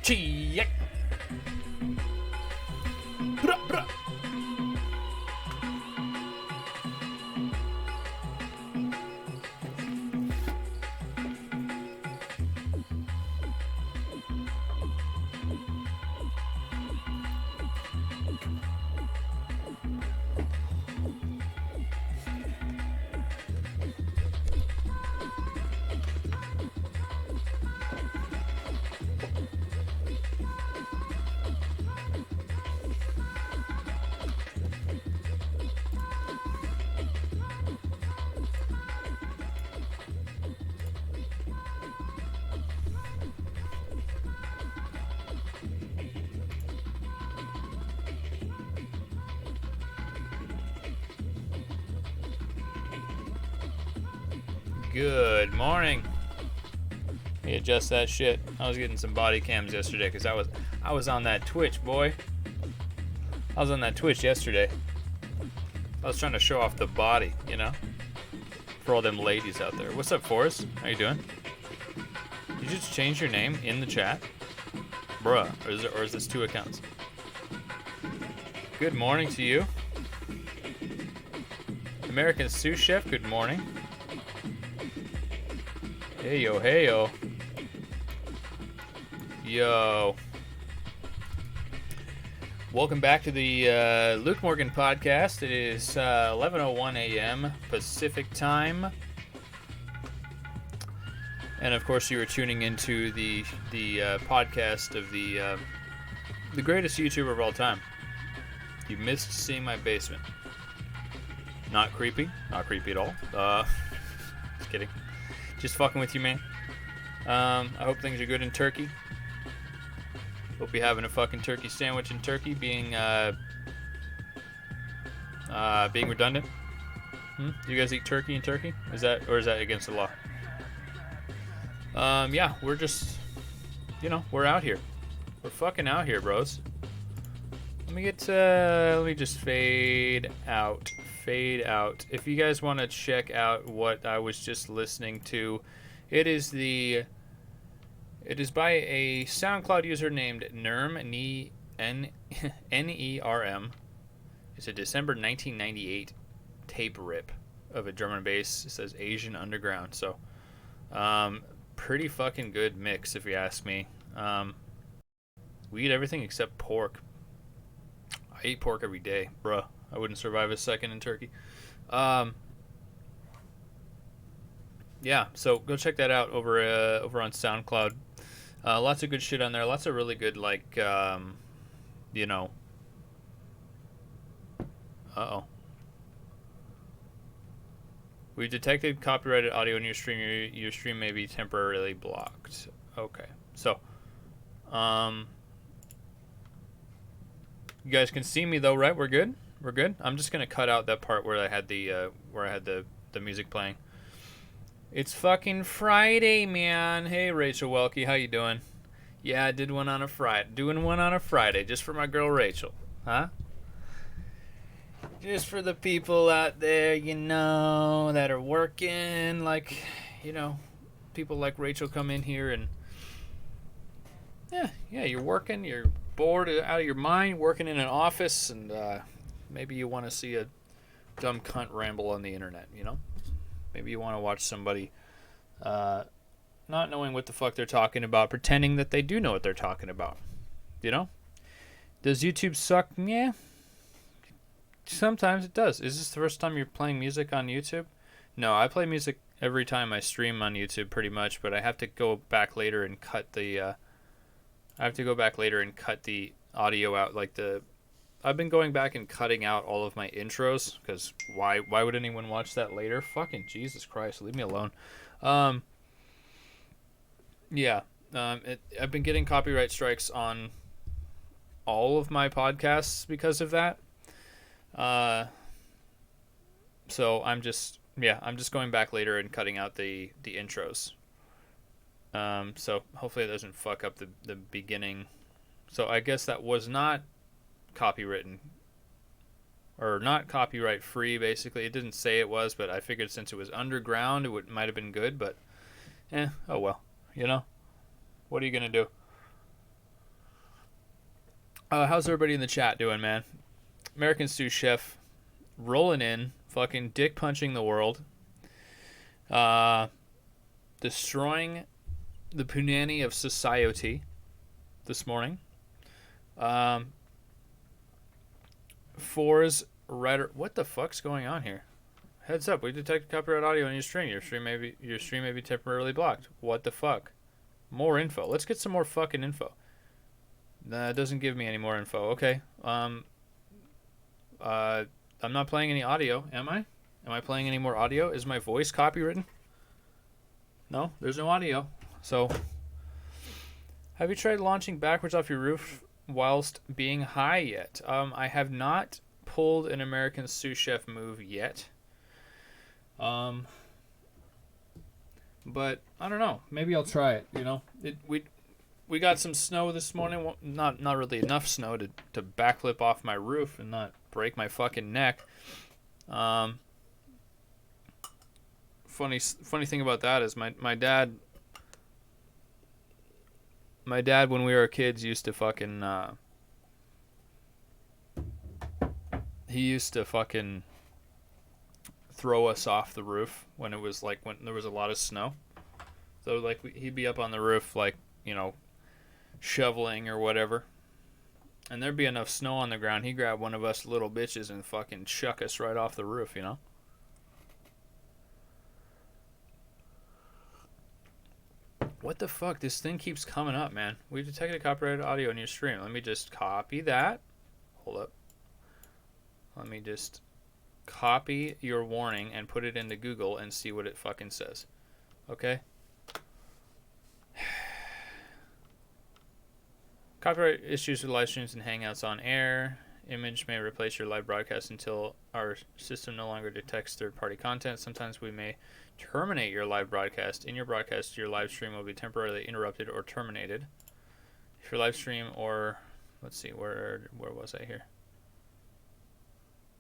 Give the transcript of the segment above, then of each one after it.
Check. Bruh, bruh. Good morning. Let me adjust that shit. I was getting some body cams yesterday because I was on that Twitch, boy. I was on that Twitch yesterday. I was trying to show off the body, you know, for all them ladies out there. What's up, Forrest? How you doing? Did you just change your name in the chat, bruh? Or is this two accounts? Good morning to you, American Sous Chef. Good morning. Hey yo, hey yo. Yo. Welcome back to the Luke Morgan podcast. It is 11:01 a.m. Pacific time. And of course you are tuning into the podcast of the greatest YouTuber of all time. You missed seeing my basement. Not creepy. Not creepy at all. Just kidding. Just fucking with you, man. I hope things are good in Turkey. Hope you're having a fucking turkey sandwich in Turkey, being redundant. Do you guys eat turkey in Turkey? Is that against the law? Yeah, we're just, we're out here. We're fucking out here, bros. Let me just fade out. If you guys want to check out what I was just listening to, it is by a SoundCloud user named Nerm, N-E-R-M. It's a December 1998 tape rip of a drum and bass. It says Asian Underground. So, pretty fucking good mix, if you ask me. We eat everything except pork. I eat pork every day, bruh. I wouldn't survive a second in Turkey. Yeah, so go check that out over on SoundCloud. Lots of good shit on there. Lots of really good, like, Uh-oh. We've detected copyrighted audio in your stream. Your stream may be temporarily blocked. Okay, so, you guys can see me though, right? We're good. We're good. I'm just gonna cut out that part where I had the music playing. It's fucking Friday, man. Hey, Rachel Welke, how you doing? Yeah, I did one on a Friday. Doing one on a Friday, just for my girl Rachel, huh? Just for the people out there, that are working, like, people like Rachel come in here and, yeah, you're working, you're bored out of your mind, working in an office, and maybe you want to see a dumb cunt ramble on the internet, Maybe you want to watch somebody not knowing what the fuck they're talking about, pretending that they do know what they're talking about, Does YouTube suck? Yeah. Sometimes it does. Is this the first time you're playing music on YouTube? No, I play music every time I stream on YouTube, pretty much. But I have to go back later and cut the. Audio out. I've been going back and cutting out all of my intros because why would anyone watch that later? Fucking Jesus Christ, leave me alone. Yeah. I've been getting copyright strikes on all of my podcasts because of that. So I'm just going back later and cutting out the intros. So hopefully it doesn't fuck up the beginning. So I guess that was not copywritten or not copyright free. Basically, it didn't say it was, but I figured since it was underground, it might have been good. But, oh well, What are you gonna do? How's everybody in the chat doing, man? American Sous Chef rolling in, fucking dick punching the world, uh, destroying the punani of society this morning. Fours writer, what the fuck's going on here? Heads up, we detected copyright audio on your stream. Your stream may be temporarily blocked. What the fuck? More info. Let's get some more fucking info. That doesn't give me any more info. Okay. I'm not playing any audio, am I? Am I playing any more audio? Is my voice copywritten? No, there's no audio. So, have you tried launching backwards off your roof whilst being high yet? I have not pulled an American Sous Chef move yet. But I don't know. Maybe I'll try it. You know, we got some snow this morning. Not really enough snow to backflip off my roof and not break my fucking neck. Funny thing about that is my dad when we were kids used to fucking he used to fucking throw us off the roof when it was like when there was a lot of snow. So like he'd be up on the roof like, you know, shoveling or whatever. And there'd be enough snow on the ground, he'd grab one of us little bitches and fucking chuck us right off the roof, you know? What the fuck? This thing keeps coming up, man. We've detected copyrighted audio in your stream. Let me just copy that. Hold up. Let me just copy your warning and put it into Google and see what it fucking says. Okay? Copyright issues with live streams and hangouts on air. Image may replace your live broadcast until our system no longer detects third-party content. Sometimes we may terminate your live broadcast. In your broadcast, your live stream will be temporarily interrupted or terminated. If your live stream or... Let's see, where was I here?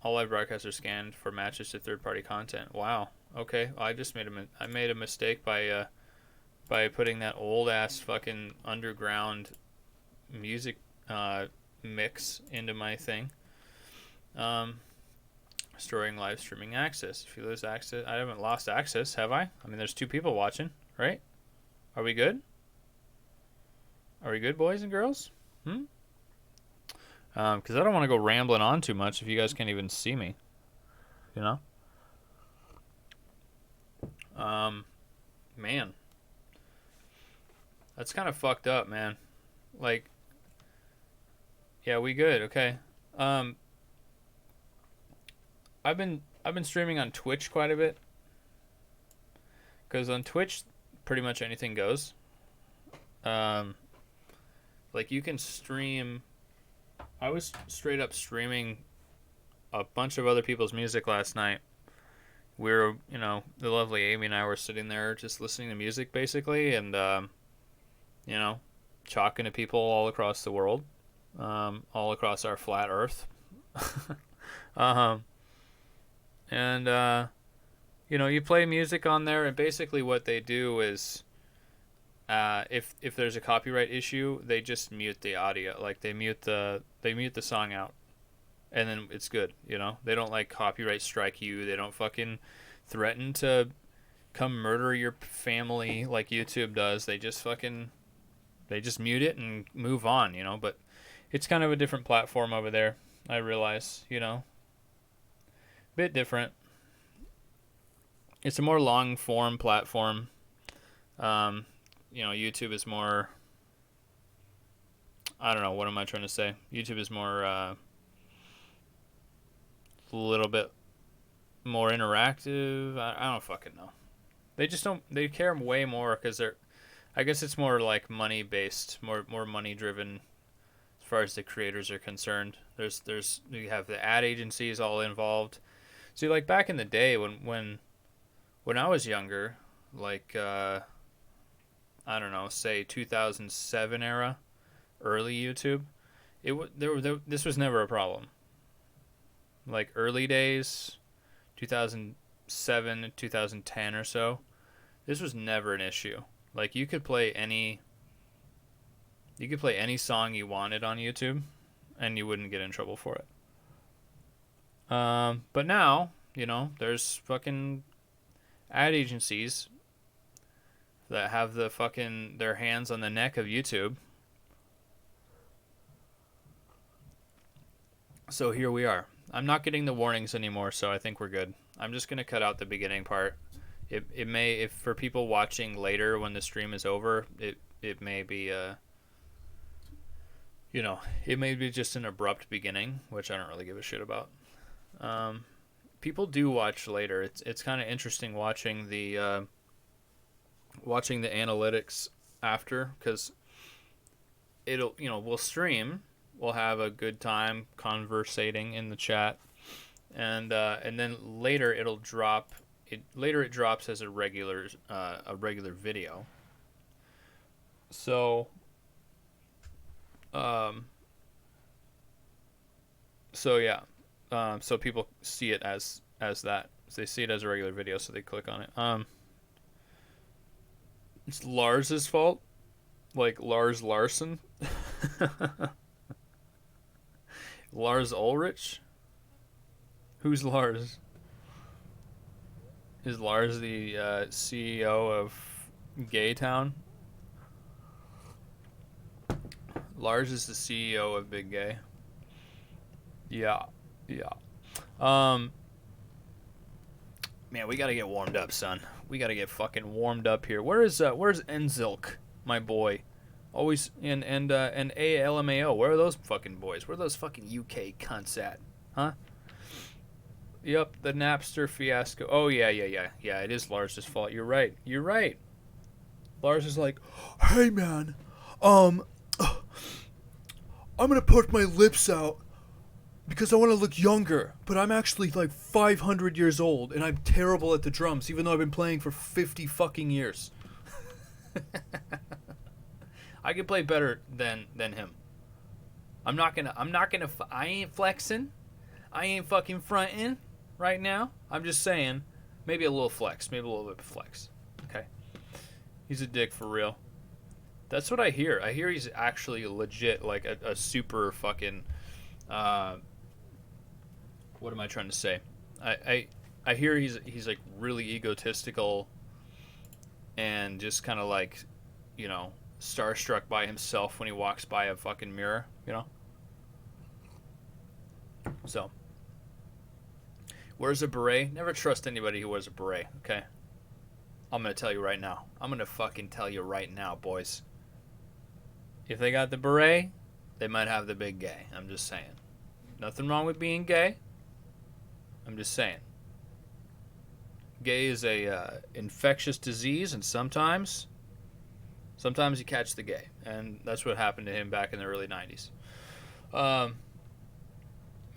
All live broadcasts are scanned for matches to third-party content. Wow. Okay, I made a mistake by putting that old-ass fucking underground music mix into my thing. Storing live streaming access. If you lose access, I haven't lost access, have I? I mean, there's 2 people watching, right? Are we good? Are we good, boys and girls? Because I don't want to go rambling on too much if you guys can't even see me. You know? Man. That's kind of fucked up, man. Like, yeah, we good, okay. I've been streaming on Twitch quite a bit. Because on Twitch, pretty much anything goes. Like, you can stream... I was straight up streaming a bunch of other people's music last night. We were, you know, the lovely Amy and I were sitting there just listening to music, basically, and, you know, talking to people all across the world, all across our flat earth. And, you know, you play music on there, and basically what they do is, if there's a copyright issue, they just mute the audio. Like, they mute the song out, and then it's good, you know? They don't, like, copyright strike you. They don't fucking threaten to come murder your family like YouTube does. They just mute it and move on, you know? But it's kind of a different platform over there, I realize, you know? Bit different. It's a more long form platform. You know, YouTube is more, I don't know, what am I trying to say? YouTube is more, a little bit more interactive. I don't fucking know. They just don't, they care way more because I guess it's more like money based, more money driven as far as the creators are concerned. You have the ad agencies all involved. See, like back in the day when I was younger, like, I don't know, say 2007 era, early YouTube, this was never a problem. Like early days, 2007, 2010 or so, this was never an issue. Like you could play any song you wanted on YouTube, and you wouldn't get in trouble for it. But now, there's fucking ad agencies that have their hands on the neck of YouTube. So here we are. I'm not getting the warnings anymore, so I think we're good. I'm just gonna cut out the beginning part. It may, if for people watching later when the stream is over, it may be it may be just an abrupt beginning, which I don't really give a shit about. People do watch later. It's kind of interesting watching the analytics after, because we'll stream, we'll have a good time conversating in the chat, and then later it'll drop. It drops as a regular video. So yeah. So people see it as that. So they see it as a regular video, so they click on it. It's Lars's fault, like Lars Larson, Lars Ulrich. Who's Lars? Is Lars the CEO of Gaytown? Lars is the CEO of Big Gay. Yeah. Man, we gotta get warmed up, son. We gotta get fucking warmed up here. Where's Enzilk, my boy? Always and ALMAO. Where are those fucking boys? Where are those fucking UK cunts at? Huh? Yep, the Napster fiasco. Oh yeah. It is Lars' fault. You're right. Lars is like, hey man, I'm gonna put my lips out because I want to look younger, but I'm actually like 500 years old and I'm terrible at the drums, even though I've been playing for 50 fucking years. I can play better than him. I ain't flexing. I ain't fucking fronting right now. I'm just saying, maybe a little flex, maybe a little bit of flex. Okay. He's a dick for real. That's what I hear. I hear he's actually legit, like a super fucking, what am I trying to say? I hear he's like really egotistical and just kind of like, starstruck by himself when he walks by a fucking mirror, So, wears a beret. Never trust anybody who wears a beret, okay? I'm going to tell you right now. I'm going to fucking tell you right now, boys. If they got the beret, they might have the big gay. I'm just saying. Nothing wrong with being gay. I'm just saying. Gay is a infectious disease, and sometimes you catch the gay, and that's what happened to him back in the early 90s. Man,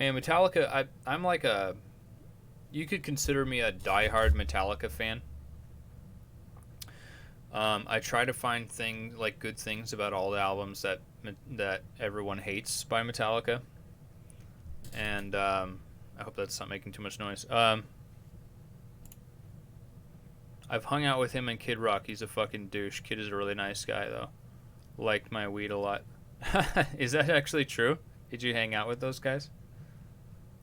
Metallica, I'm like you could consider me a diehard Metallica fan. I try to find good things about all the albums that everyone hates by Metallica, and I hope that's not making too much noise. I've hung out with him and Kid Rock. He's a fucking douche. Kid is a really nice guy, though. Liked my weed a lot. Is that actually true? Did you hang out with those guys?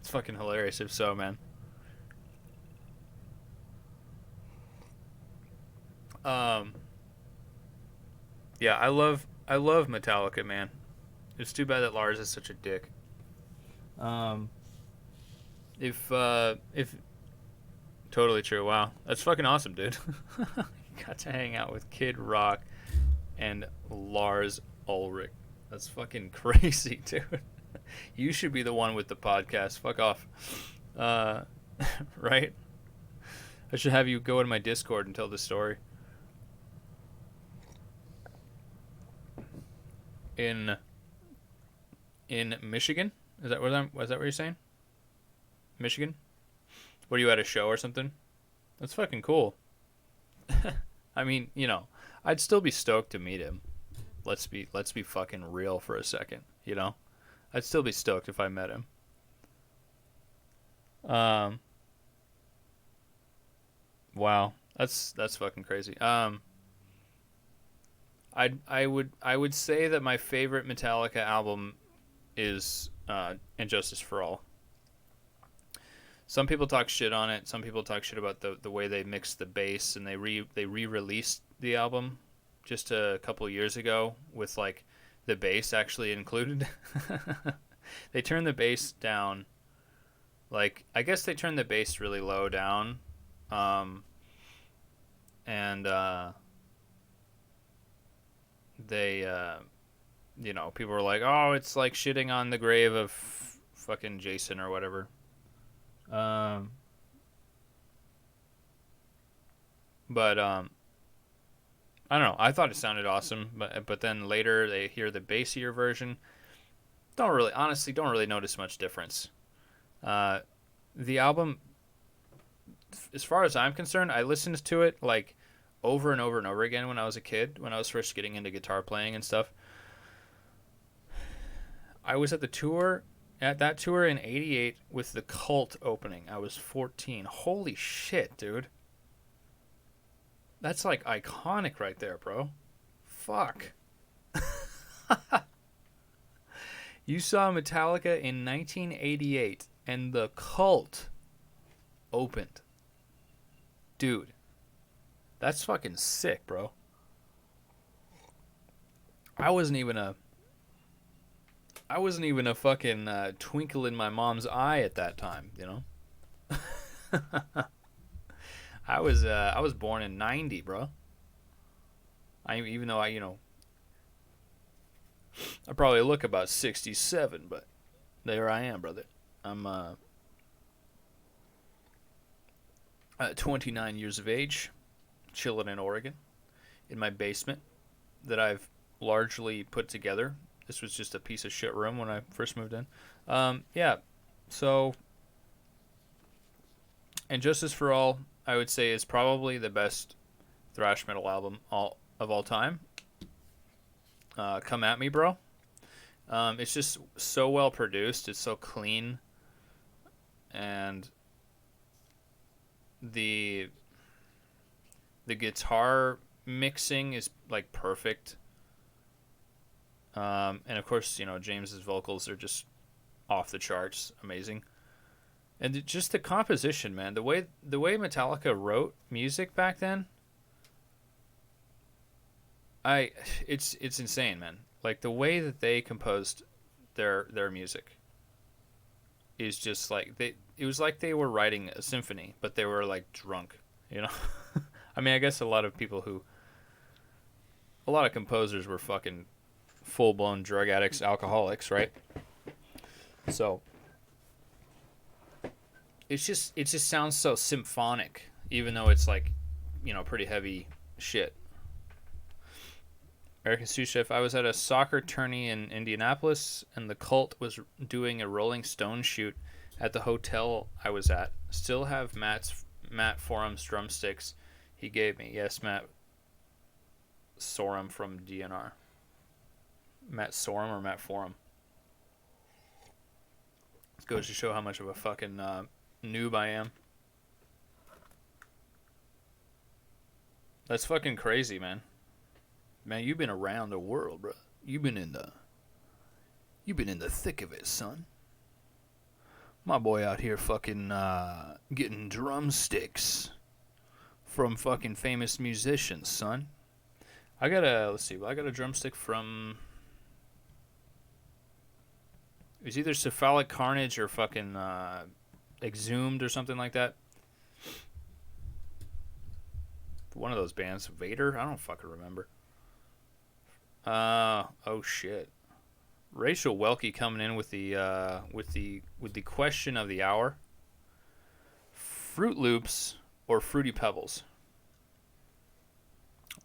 It's fucking hilarious if so, man. Yeah, I love Metallica, man. It's too bad that Lars is such a dick. If totally true. Wow, that's fucking awesome, dude. Got to hang out with Kid Rock and Lars Ulrich. That's fucking crazy, dude. You should be the one with the podcast. Fuck off. Right? I should have you go into my Discord and tell the story. In Michigan? Is that what you're saying? Michigan? What, are you at a show or something? That's fucking cool. I mean, I'd still be stoked to meet him. Let's be fucking real for a second, I'd still be stoked if I met him. Wow, that's fucking crazy. I would say that my favorite Metallica album is And Justice for All. Some people talk shit on it. Some people talk shit about the way they mixed the bass, and they re-released the album just a couple years ago with like the bass actually included. They turned the bass down. Like, I guess they turned the bass really low down. And they people were like, "Oh, it's like shitting on the grave of fucking Jason or whatever." Um, but I don't know. I thought it sounded awesome, but then later they hear the bassier version. Don't really notice much difference. Uh, the album, as far as I'm concerned, I listened to it like over and over and over again when I was a kid, when I was first getting into guitar playing and stuff. I was at that tour in '88 with the Cult opening. I was 14. Holy shit, dude. That's like iconic right there, bro. Fuck. You saw Metallica in 1988 and the Cult opened. Dude, that's fucking sick, bro. I wasn't even a fucking twinkle in my mom's eye at that time, you know? I was born in '90, bro. Even though I probably look about 67, but there I am, brother. I'm 29 years of age, chilling in Oregon, in my basement that I've largely put together. This was just a piece of shit room when I first moved in. Yeah, so And Justice for All, I would say, is probably the best thrash metal album of all time. Come at me, bro. It's just so well produced. It's so clean, and the guitar mixing is like perfect. And of course, James's vocals are just off the charts, amazing. And just the composition, man. The way Metallica wrote music back then, it's insane, man. Like the way that they composed their music is just like it was like they were writing a symphony, but they were like drunk, I mean, I guess a lot of composers were fucking full-blown drug addicts, alcoholics, right? So it just sounds so symphonic, even though it's like, pretty heavy shit. American Sous Chef, I was at a soccer tourney in Indianapolis, and the Cult was doing a Rolling Stone shoot at the hotel I was at. Still have Matt Forum's drumsticks he gave me. Yes, Matt Sorum from DNR. Matt Sorum or Matt Forum? It goes to show how much of a fucking noob I am. That's fucking crazy, man. Man, you've been around the world, bro. You've been in the thick of it, son. My boy out here fucking getting drumsticks from fucking famous musicians, son. I got a drumstick from, it was either Cephalic Carnage or fucking Exhumed or something like that. One of those bands, Vader. I don't fucking remember. Oh shit. Rachel Welke coming in with the question of the hour. Fruit Loops or Fruity Pebbles?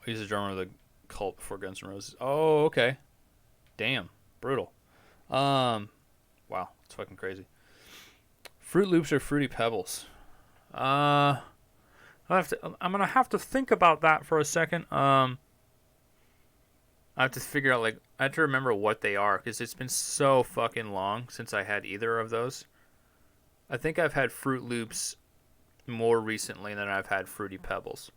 He's a drummer of the Cult before Guns N' Roses. Oh, okay. Damn, brutal. Wow, it's fucking crazy. Fruit Loops or Fruity Pebbles? I'm gonna have to think about that for a second. I have to figure out, I have to remember what they are, because it's been so fucking long since I had either of those. I think I've had Fruit Loops more recently than I've had Fruity Pebbles.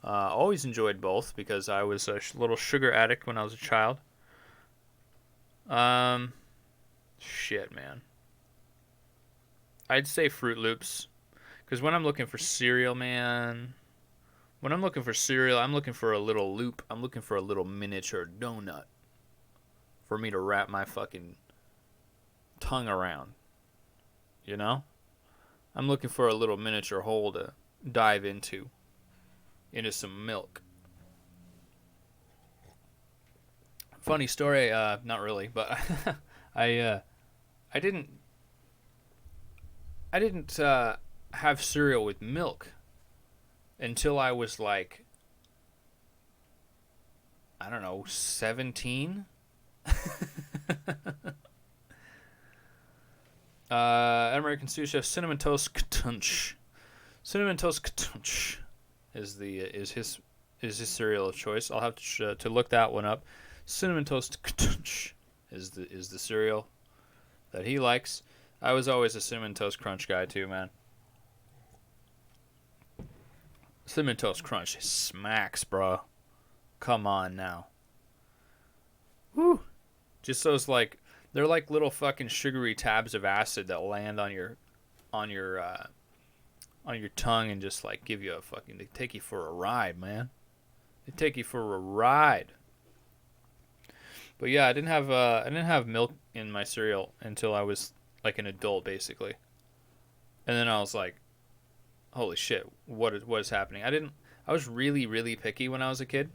Always enjoyed both because I was a little sugar addict when I was a child. Shit, man. I'd say Fruit Loops. Because when I'm looking for cereal, man. When I'm looking for cereal, I'm looking for a little loop. I'm looking for a little miniature donut for me to wrap my fucking tongue around. You know? I'm looking for a little miniature hole to dive into some milk. Funny story, not really, but I didn't have cereal with milk until I was like, I don't know, 17. American sous chef Cinnamon Toast Ktunch. Cinnamon Toast Ktunch is his cereal of choice. I'll have to look that one up. Cinnamon Toast Ktunch is the cereal that he likes. I was always a Cinnamon Toast Crunch guy too, man. Cinnamon Toast Crunch smacks, bro. Come on now. Woo. Just those like, they're like little fucking sugary tabs of acid that land on your tongue and just like give you they take you for a ride, man. They take you for a ride. But yeah, I didn't have milk in my cereal until I was like an adult, basically. And then I was like, holy shit, what is happening? I was really, really picky when I was a kid.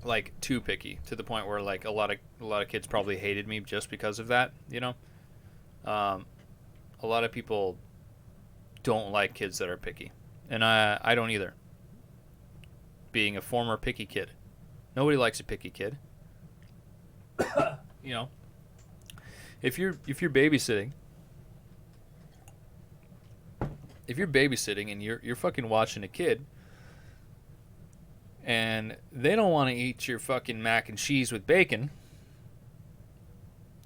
Like too picky, to the point where like a lot of kids probably hated me just because of that, you know? A lot of people don't like kids that are picky. And I don't either. Being a former picky kid. Nobody likes a picky kid. You know, if you're babysitting, and you're fucking watching a kid, and they don't want to eat your fucking mac and cheese with bacon,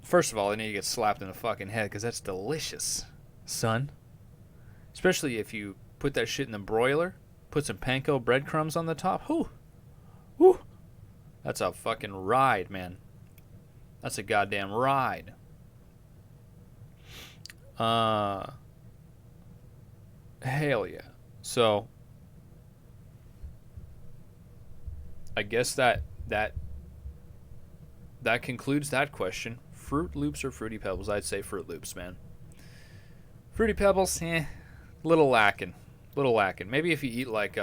first of all, they need to get slapped in the fucking head, because that's delicious, son. Especially if you put that shit in the broiler, put some panko breadcrumbs on the top. Whoo, whoo. That's a fucking ride, man. That's a goddamn ride. Hell yeah. So, I guess that concludes that question. Fruit Loops or Fruity Pebbles? I'd say Fruit Loops, man. Fruity Pebbles, little lacking. Maybe if you eat like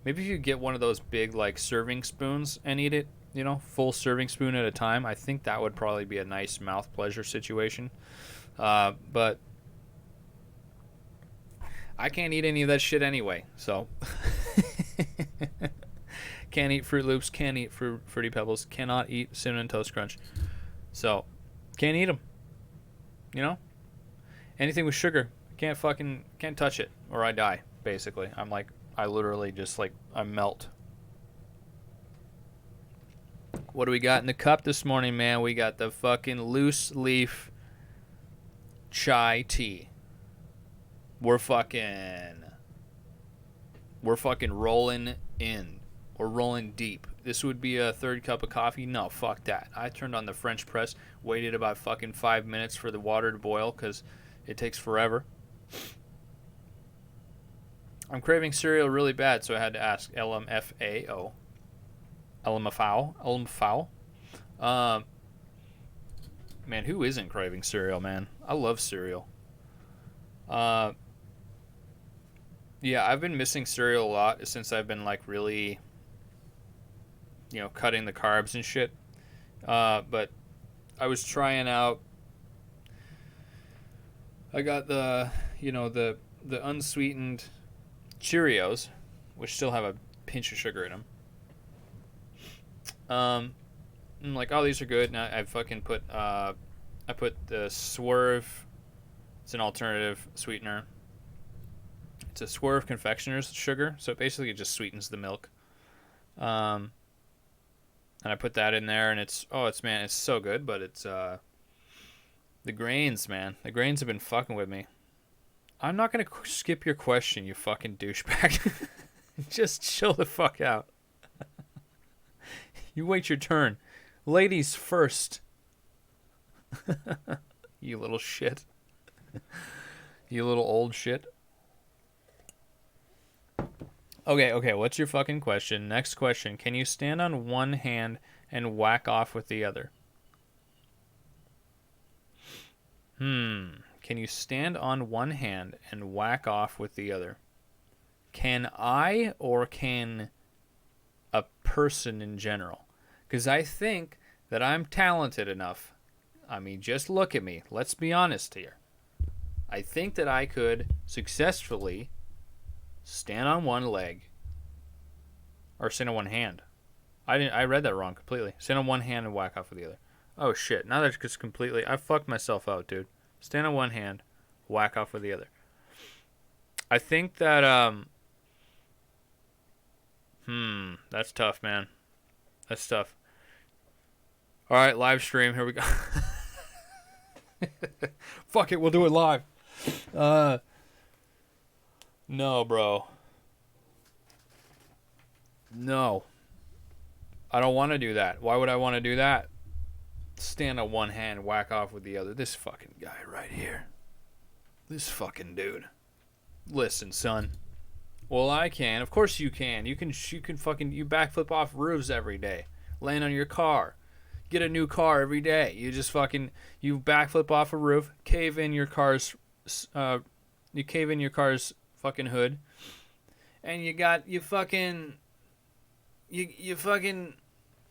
maybe if you get one of those big like serving spoons and eat it, you know, full serving spoon at a time, I think that would probably be a nice mouth pleasure situation. But I can't eat any of that shit anyway, so can't eat Fruit Loops, can't eat Fruity Pebbles, cannot eat Cinnamon Toast Crunch, so can't eat them. You know, anything with sugar, can't touch it, or I die. Basically, I literally just like I melt. What do we got in the cup this morning, man? We got the fucking loose leaf chai tea. We're fucking rolling in. We're rolling deep. This would be a third cup of coffee? No, fuck that. I turned on the French press, waited about fucking 5 minutes for the water to boil because it takes forever. I'm craving cereal really bad, so I had to ask LMFAO. LMFAO. Man, who isn't craving cereal, man? I love cereal. Yeah, I've been missing cereal a lot since I've been like really, you know, cutting the carbs and shit. But I was trying out. I got the unsweetened Cheerios, which still have a pinch of sugar in them. I'm like, oh, these are good. And I fucking put the Swerve. It's an alternative sweetener. It's a Swerve confectioner's sugar, so it basically just sweetens the milk. And I put that in there, and it's so good, but it's the grains, man. The grains have been fucking with me. I'm not gonna skip your question, you fucking douchebag. Just chill the fuck out. You wait your turn. Ladies first. You little shit. You little old shit. Okay, what's your fucking question? Next question. Can you stand on one hand and whack off with the other? Can you stand on one hand and whack off with the other? Can I, or can a person in general? Because I think that I'm talented enough. I mean, just look at me. Let's be honest here. I think that I could successfully stand on one leg, or stand on one hand. I read that wrong completely. Stand on one hand and whack off with the other. Oh shit! Now that's just completely. I fucked myself out, dude. Stand on one hand, whack off with the other. I think that that's tough, man. That's tough. All right, live stream. Here we go. Fuck it, we'll do it live. No, bro. No. I don't want to do that. Why would I want to do that? Stand on one hand, whack off with the other. This fucking guy right here. This fucking dude. Listen, son. Well, I can. Of course you can. You can fucking, you backflip off roofs every day. Land on your car. Get a new car every day. You just fucking, you backflip off a roof, cave in your car's fucking hood, and you fucking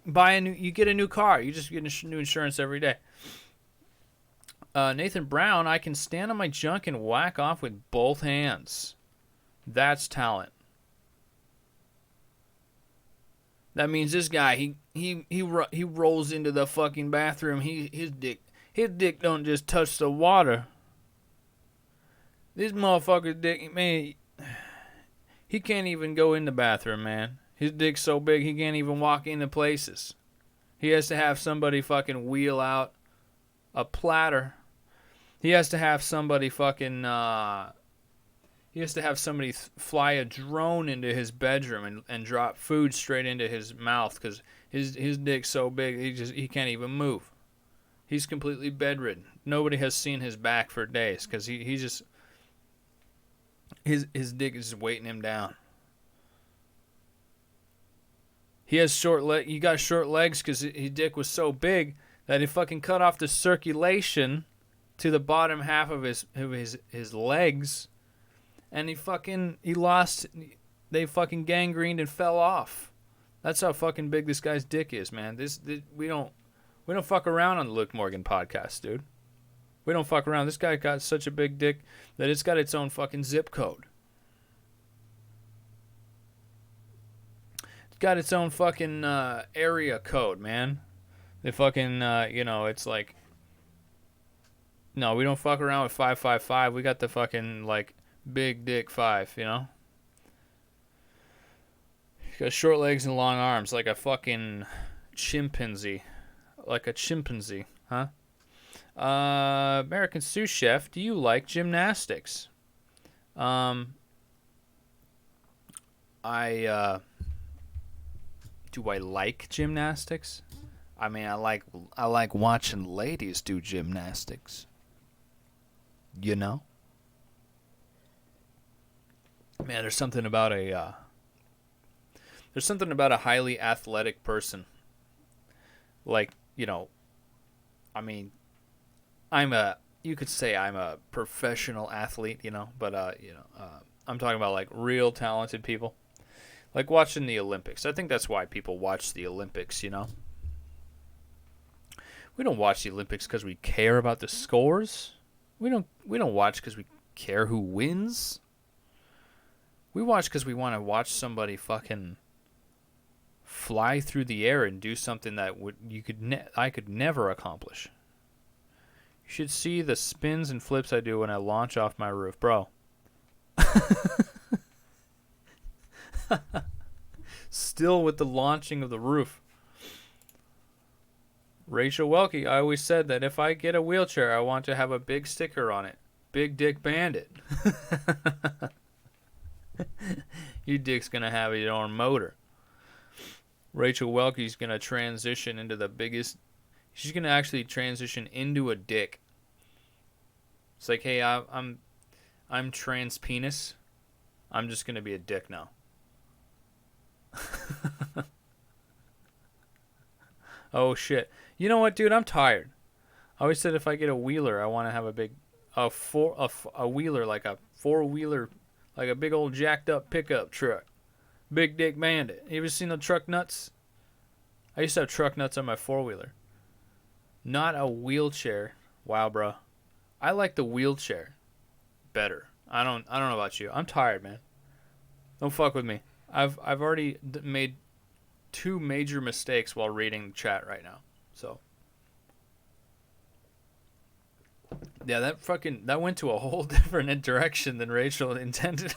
buy you get a new car. You just get new insurance every day. Nathan Brown, I can stand on my junk and whack off with both hands. That's talent. That means this guy, he rolls into the fucking bathroom. His dick don't just touch the water. This motherfucker's dick, man, he can't even go in the bathroom, man. His dick's so big he can't even walk into places. He has to have somebody fucking wheel out a platter. He has to have somebody fucking fly a drone into his bedroom and drop food straight into his mouth because his dick's so big he can't even move. He's completely bedridden. Nobody has seen his back for days because he just his dick is just weighting him down. He has he got short legs because his dick was so big that it fucking cut off the circulation to the bottom half of his legs, and they fucking gangrened and fell off. That's how fucking big this guy's dick is, man. We don't fuck around on the Luke Morgan podcast, dude. We don't fuck around. This guy got such a big dick that it's got its own fucking zip code. It's got its own fucking area code, man. They fucking, it's like, no, we don't fuck around with 555. We got the fucking, like, big dick 5, you know? He's got short legs and long arms, like a fucking chimpanzee. Like a chimpanzee, huh? American sous chef, do you like gymnastics? Do I like gymnastics? I mean, I like watching ladies do gymnastics. You know? Man, there's something about a highly athletic person. Like, I mean, you could say I'm a professional athlete, but I'm talking about like real talented people. Like watching the Olympics. I think that's why people watch the Olympics, We don't watch the Olympics because we care about the scores. We don't watch because we care who wins. We watch because we want to watch somebody fucking fly through the air and do something that I could never accomplish. You should see the spins and flips I do when I launch off my roof, bro. Still with the launching of the roof. Rachel Welke, I always said that if I get a wheelchair, I want to have a big sticker on it. Big Dick Bandit. Your dick's going to have your own motor. Rachel Welke's going to transition into the biggest She's gonna actually transition into a dick. It's like, hey, I'm trans penis. I'm just gonna be a dick now. Oh shit. You know what, dude? I'm tired. I always said if I get a wheeler, I want to have a wheeler, like a four-wheeler, like a big old jacked up pickup truck. Big Dick Bandit. You ever seen the truck nuts? I used to have truck nuts on my four-wheeler. Not a wheelchair. Wow, bro. I like the wheelchair better. I don't know about you. I'm tired, man. Don't fuck with me. I've already made 2 major mistakes while reading the chat right now. So yeah, that went to a whole different direction than Rachel intended.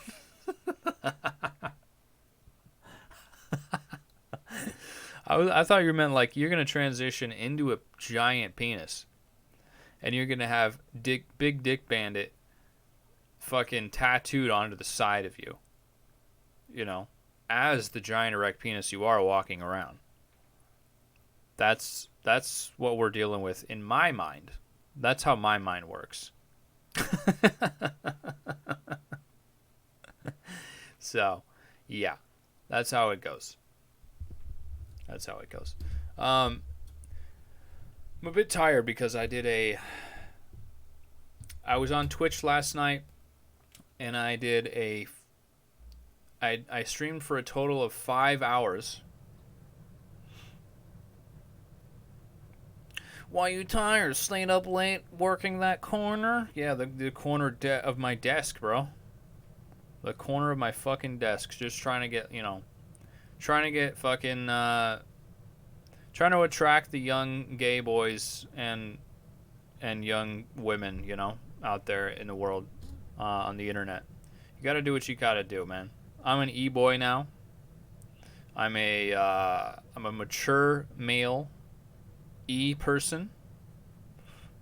I thought you meant like you're gonna transition into a giant penis, and you're gonna have Big Dick Bandit fucking tattooed onto the side of you. You know, as the giant erect penis you are walking around. That's what we're dealing with in my mind. That's how my mind works. So, yeah, that's how it goes. That's how it goes. I'm a bit tired because I was on Twitch last night, and I streamed for a total of 5 hours. Why you tired? Staying up late working that corner? Yeah, the corner of my desk, bro. The corner of my fucking desk. Just trying to get, fucking, trying to attract the young gay boys and young women, out there in the world, on the internet. You gotta do what you gotta do, man. I'm an e-boy now. I'm a mature male e-person.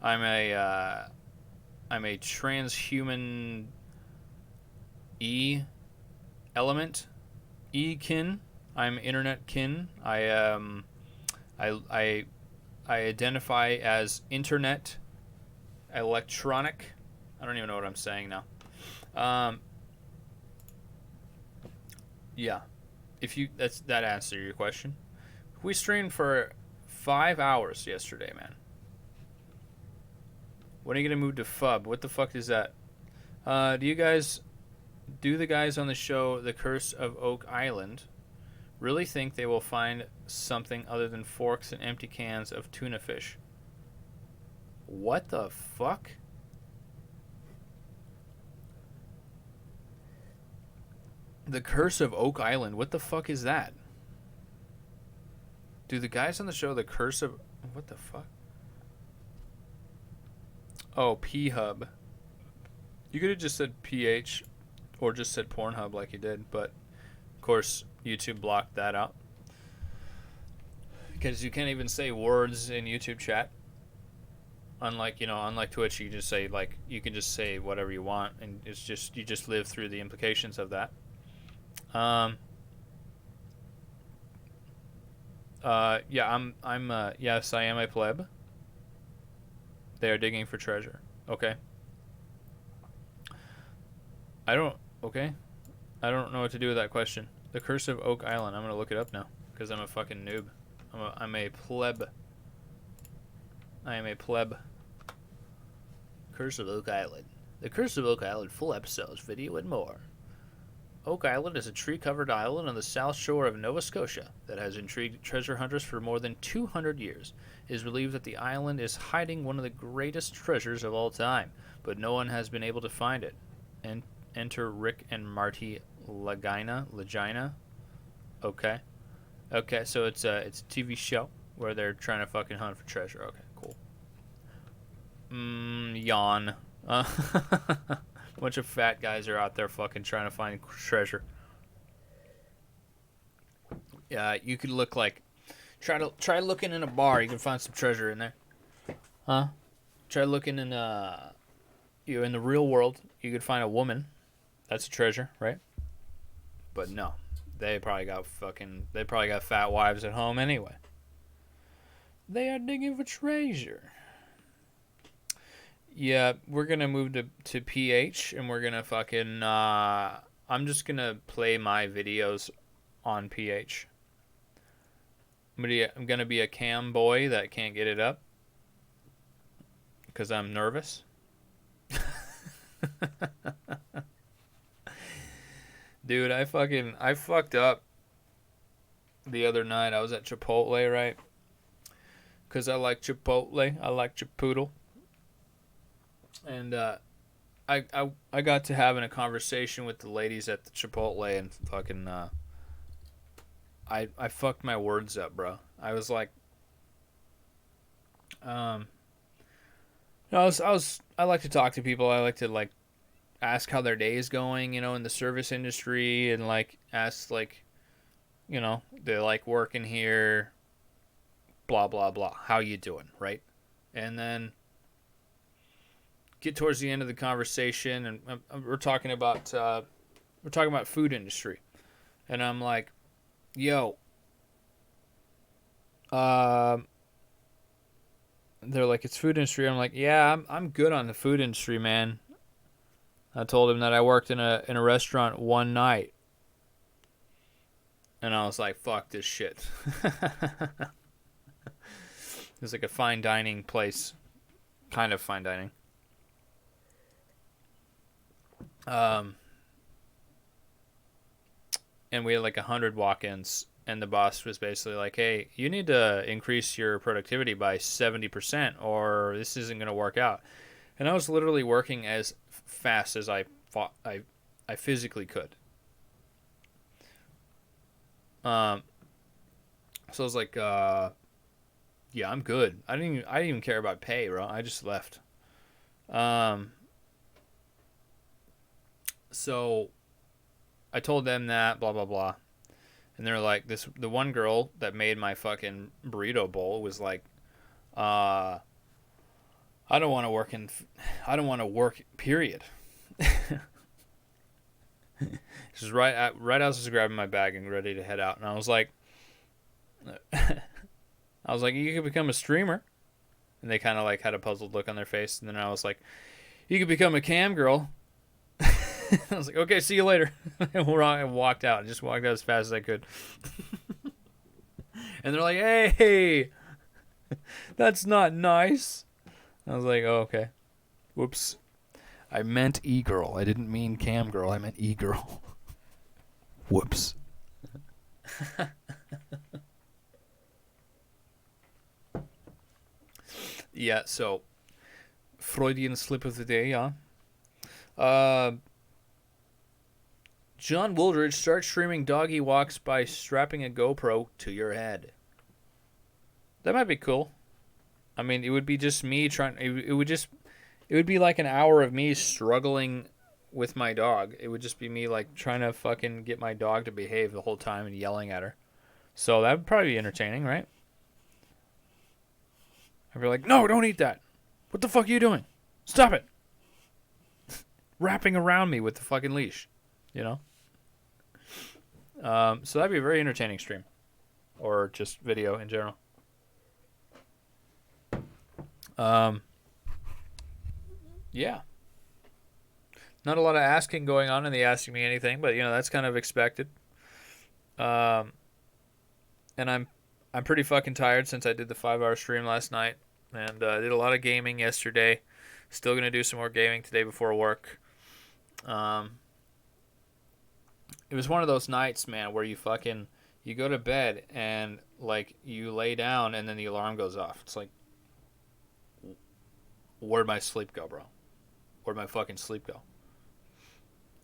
I'm a transhuman e-element. E-kin. I'm internet kin. I identify as internet electronic. I don't even know what I'm saying now. Yeah. That answer your question. We streamed for 5 hours yesterday, man. When are you gonna move to FUB? What the fuck is that? Do the guys on the show The Curse of Oak Island really think they will find something other than forks and empty cans of tuna fish? What the fuck? The Curse of Oak Island. What the fuck is that? Do the guys on the show The Curse of... What the fuck? Oh, P-Hub. You could have just said PH or just said Pornhub like you did, but of course YouTube blocked that out. Because you can't even say words in YouTube chat. Unlike Twitch, you just say you can just say whatever you want, and it's just you just live through the implications of that. Yeah, yes, I am a pleb. They are digging for treasure. Okay. I don't know what to do with that question. The Curse of Oak Island. I'm gonna look it up now because I'm a fucking noob. I'm a pleb. I am a pleb. Curse of Oak Island. The Curse of Oak Island full episodes, video, and more. Oak Island is a tree-covered island on the south shore of Nova Scotia that has intrigued treasure hunters for more than 200 years. It is believed that the island is hiding one of the greatest treasures of all time, but no one has been able to find it. And enter Rick and Marty Lagina. Okay. Okay, so it's a TV show where they're trying to fucking hunt for treasure. Okay, cool. Yawn. Bunch of fat guys are out there fucking trying to find treasure. Yeah, you could look like... Try looking in a bar. You can find some treasure in there. Huh? Try looking in in the real world. You could find a woman. That's a treasure, right? But no, they probably got fat wives at home anyway. They are digging for treasure. Yeah, we're gonna move to PH, and we're gonna fucking. I'm just gonna play my videos on PH. I'm gonna be a cam boy that can't get it up because I'm nervous. Dude, I fucked up the other night. I was at Chipotle, right? Because I like Chipotle. I like Chipotle. And I got to having a conversation with the ladies at the Chipotle, and fucking I fucked my words up, bro. I was like, no, I like to talk to people. I like to like ask how their day is going, you know, in the service industry, and like ask like, you know, they like working here, blah blah blah. How you doing, right? And then get towards the end of the conversation, and we're talking about food industry, and I'm like, yo, they're like, it's food industry. I'm like, yeah, I'm good on the food industry, man. I told him that I worked in a restaurant one night, and I was like, fuck this shit. It was like a fine dining place, kind of fine dining. And we had like 100 walk-ins, and the boss was basically like, hey, you need to increase your productivity by 70% or this isn't going to work out. And I was literally working as fast as I physically could. So I was like, yeah, I'm good. I didn't even care about pay, bro. I just left. So I told them that, blah blah blah, and they're like, the one girl that made my fucking burrito bowl was like, I don't want to work. Period. Just right as I was grabbing my bag and ready to head out, and I was like, you could become a streamer, and they kind of like had a puzzled look on their face, and then I was like, you could become a cam girl. I was like, okay, see you later. And I walked out. I just walked out as fast as I could. And they're like, hey, that's not nice. I was like, oh, okay. Whoops. I meant e-girl. I didn't mean cam girl. I meant e-girl. Whoops. Yeah, so Freudian slip of the day, yeah. John Wooldridge starts streaming doggy walks by strapping a GoPro to your head. That might be cool. I mean, it would be just me trying. It would be like an hour of me struggling with my dog. It would just be me like trying to fucking get my dog to behave the whole time and yelling at her. So that would probably be entertaining, right? I'd be like, no, don't eat that. What the fuck are you doing? Stop it. Wrapping around me with the fucking leash, you know? So that'd be a very entertaining stream. Or just video in general. Yeah. Not a lot of asking going on in the Asking Me Anything, but, you know, that's kind of expected. And I'm pretty fucking tired since I did the 5-hour stream last night. And I did a lot of gaming yesterday. Still going to do some more gaming today before work. It was one of those nights, man, where you go to bed and, like, you lay down and then the alarm goes off. It's like, where'd my sleep go, bro? Where'd my fucking sleep go?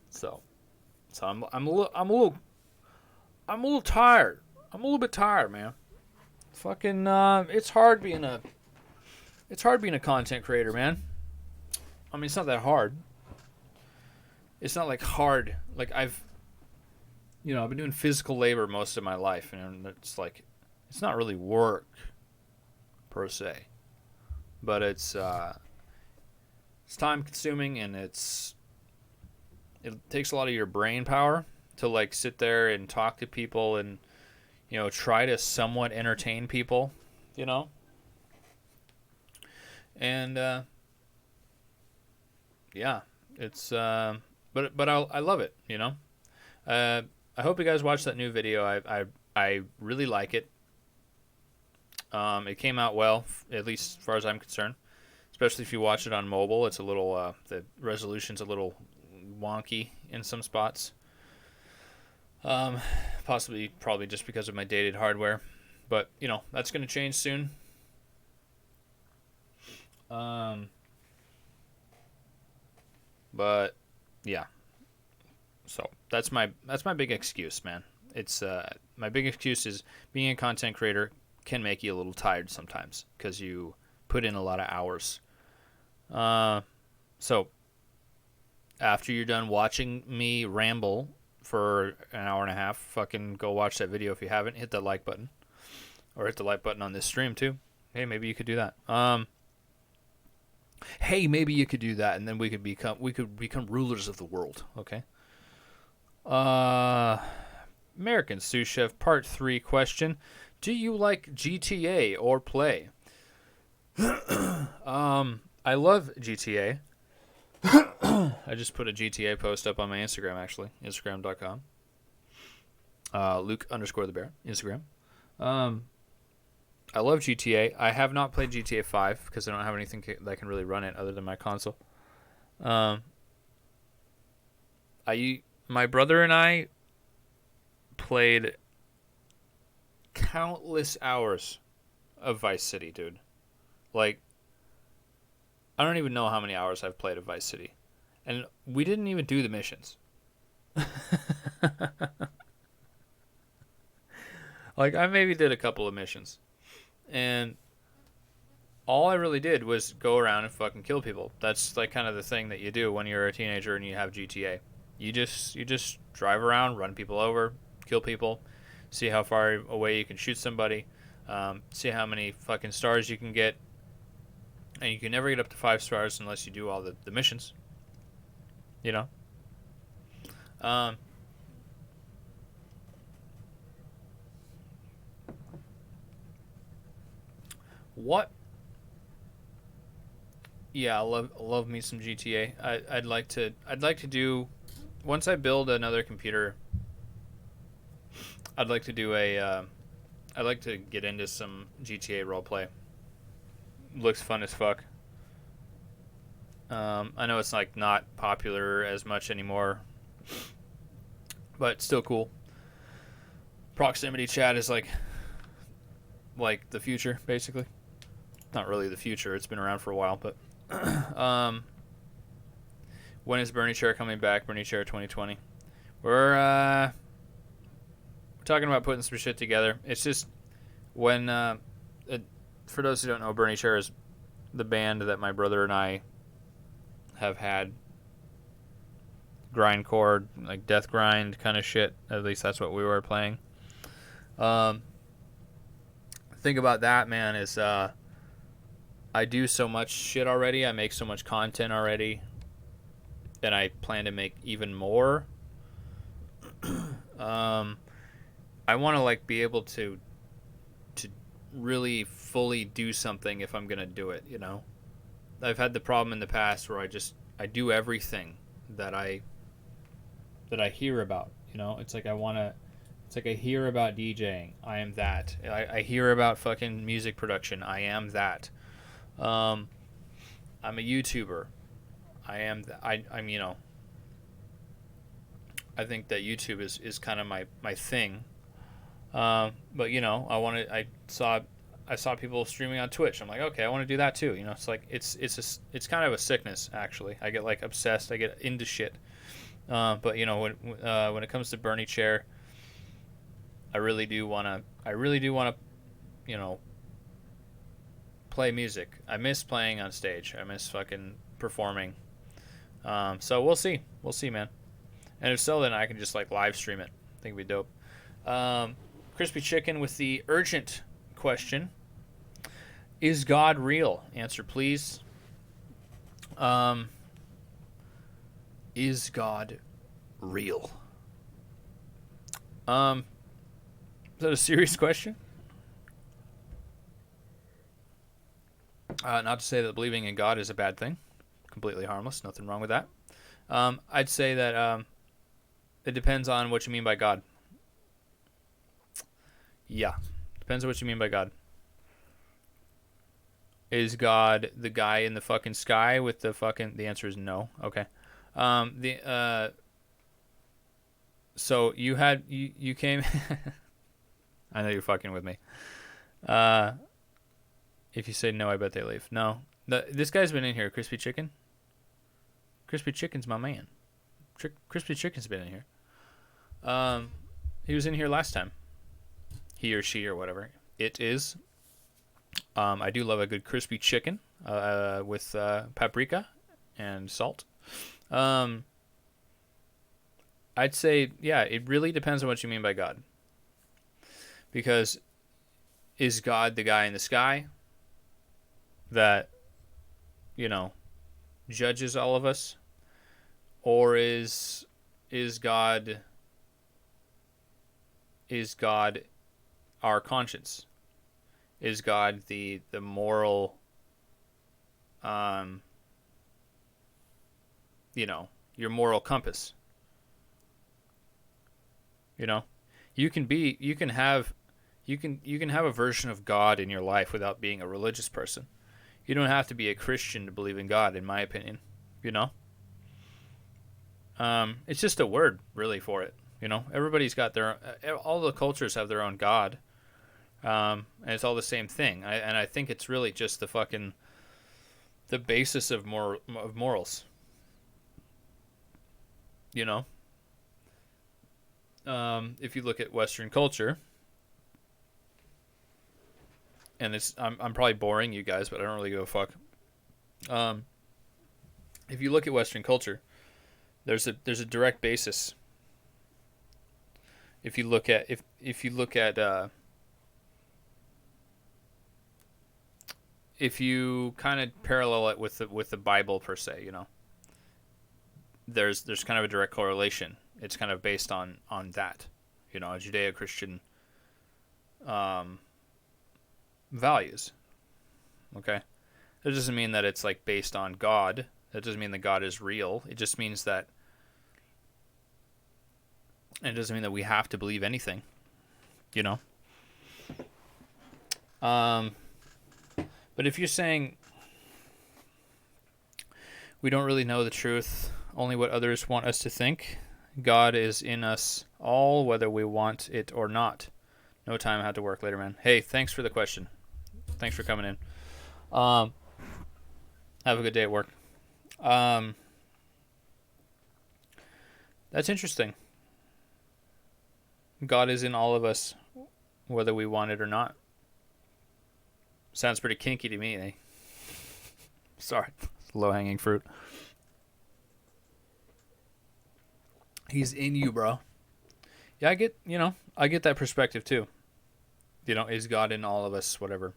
So I'm a little tired. I'm a little bit tired, man. Fucking, it's hard being a content creator, man. I mean, it's not that hard. It's not like hard. Like I've been doing physical labor most of my life, and it's like, it's not really work per se, but it's time consuming, and it takes a lot of your brain power to like sit there and talk to people and, you know, try to somewhat entertain people, you know. And yeah, it's but I love it. You know, I hope you guys watch that new video. I really like it. It came out well, at least as far as I'm concerned. Especially if you watch it on mobile, it's a little the resolution's a little wonky in some spots. Probably just because of my dated hardware, but you know that's gonna change soon. But yeah, so that's my big excuse, man. It's my big excuse is being a content creator can make you a little tired sometimes because you put in a lot of hours. So after you're done watching me ramble for an hour and a half, fucking go watch that video if you haven't. Hit the like button, or hit the like button on this stream too. Hey, maybe you could do that. Hey, maybe you could do that, and then we could become rulers of the world. Okay. American Sous Chef Part 3 question: do you like GTA or play? I love GTA. I just put a GTA post up on my Instagram, actually. Instagram.com. Luke_TheBear. Instagram. I love GTA. I have not played GTA 5 because I don't have anything that can really run it other than my console. My brother and I played countless hours of Vice City, dude. Like, I don't even know how many hours I've played of Vice City. And we didn't even do the missions. Like, I maybe did a couple of missions. And all I really did was go around and fucking kill people. That's like kind of the thing that you do when you're a teenager and you have GTA. You just drive around, run people over, kill people, see how far away you can shoot somebody, see how many fucking stars you can get. And you can never get up to 5 stars unless you do all the missions. You know? What? Yeah, I love me some GTA. I'd like to do, once I build another computer, I'd like to do I'd like to get into some GTA roleplay. Looks fun as fuck. I know it's like not popular as much anymore, but still cool. Proximity chat is like the future, basically. Not really the future. It's been around for a while, but when is Bernie Chair coming back? Bernie Chair 2020. We're talking about putting some shit together. It's just when for those who don't know, Bernie Chair is the band that my brother and I have had. Grindcore, like death grind kind of shit. At least that's what we were playing. Thing about that, man, is I do so much shit already. I make so much content already, and I plan to make even more. I want to like be able to really fully do something if I'm gonna do it. You know, I've had the problem in the past where I do everything that I hear about. You know, it's like I hear about DJing. I am that. I hear about fucking music production. I am that. I'm a YouTuber. I'm you know, I think that YouTube is kind of my thing. But you know, I saw people streaming on Twitch. I'm like, okay, I want to do that too. You know, it's like it's kind of a sickness actually. I get like obsessed. I get into shit. But you know, when it comes to Bernie Chair, I really do wanna, you know, play music. I miss playing on stage. I miss fucking performing. So we'll see, man. And if so, then I can just like live stream it. I think it'd be dope. Crispy Chicken with the urgent question: is God real? Answer, please. Is God real? Is that a serious question? Not to say that believing in God is a bad thing. Completely harmless. Nothing wrong with that. I'd say that it depends on what you mean by God. Yeah. Depends on what you mean by God. Is God the guy in the fucking sky with the fucking... The answer is no. Okay. So you came... I know you're fucking with me. If you say no, I bet they leave. No. This guy's been in here, Crispy Chicken. Crispy Chicken's my man. Crispy Chicken's been in here. He was in here last time. He or she or whatever it is. I do love a good crispy chicken with paprika and salt. I'd say, yeah, it really depends on what you mean by God. Because is God the guy in the sky that, judges all of us? Or is God our conscience? Is God the moral, your moral compass? You can have a version of God in your life without being a religious person. You don't have to be a Christian to believe in God, in my opinion. It's just a word, really, for it. Everybody's got all the cultures have their own God. And it's all the same thing. I think it's really just the basis of morals. If you look at Western culture, and I'm probably boring you guys, but I don't really give a fuck. If you look at Western culture, there's a direct basis. If you look at if you kind of parallel it with the Bible per se, there's kind of a direct correlation. It's kind of based on that, a Judeo-Christian values. Okay, that doesn't mean that it's like based on God. That doesn't mean that God is real. It just means that, and it doesn't mean that we have to believe anything. But if you're saying we don't really know the truth, only what others want us to think, God is in us all, whether we want it or not. No time, I had to work later, man. Hey, thanks for the question. Thanks for coming in. Have a good day at work. That's interesting. God is in all of us, whether we want it or not. Sounds pretty kinky to me, eh? Sorry. Low-hanging fruit. He's in you, bro. Yeah, I get that perspective too. Is God in all of us, whatever.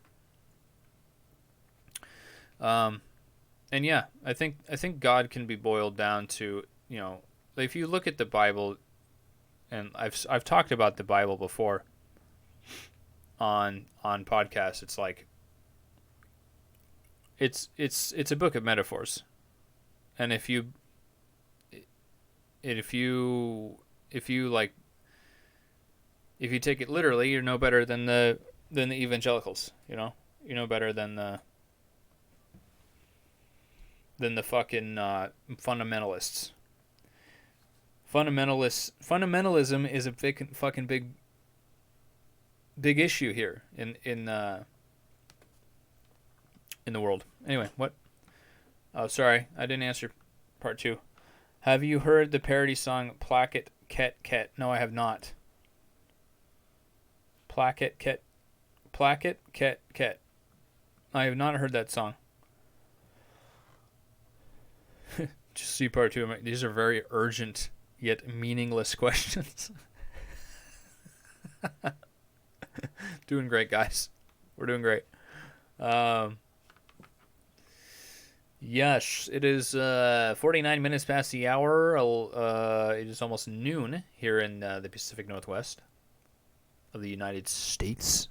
And yeah, I think God can be boiled down to, if you look at the Bible, and I've talked about the Bible before on podcasts. It's like it's a book of metaphors, and if you take it literally, you're no better than the evangelicals. You're no better than the fucking fundamentalists. Fundamentalism is a fucking big issue here in the world. Anyway, what? Oh, sorry, I didn't answer part 2. Have you heard the parody song Placket Ket Ket? No, I have not. Placket Ket Ket. I have not heard that song. Just see part 2. These are very urgent yet meaningless questions. Doing great, guys. We're doing great. Yes, it is 49 minutes past the hour. It is almost noon here in the Pacific Northwest of the United States.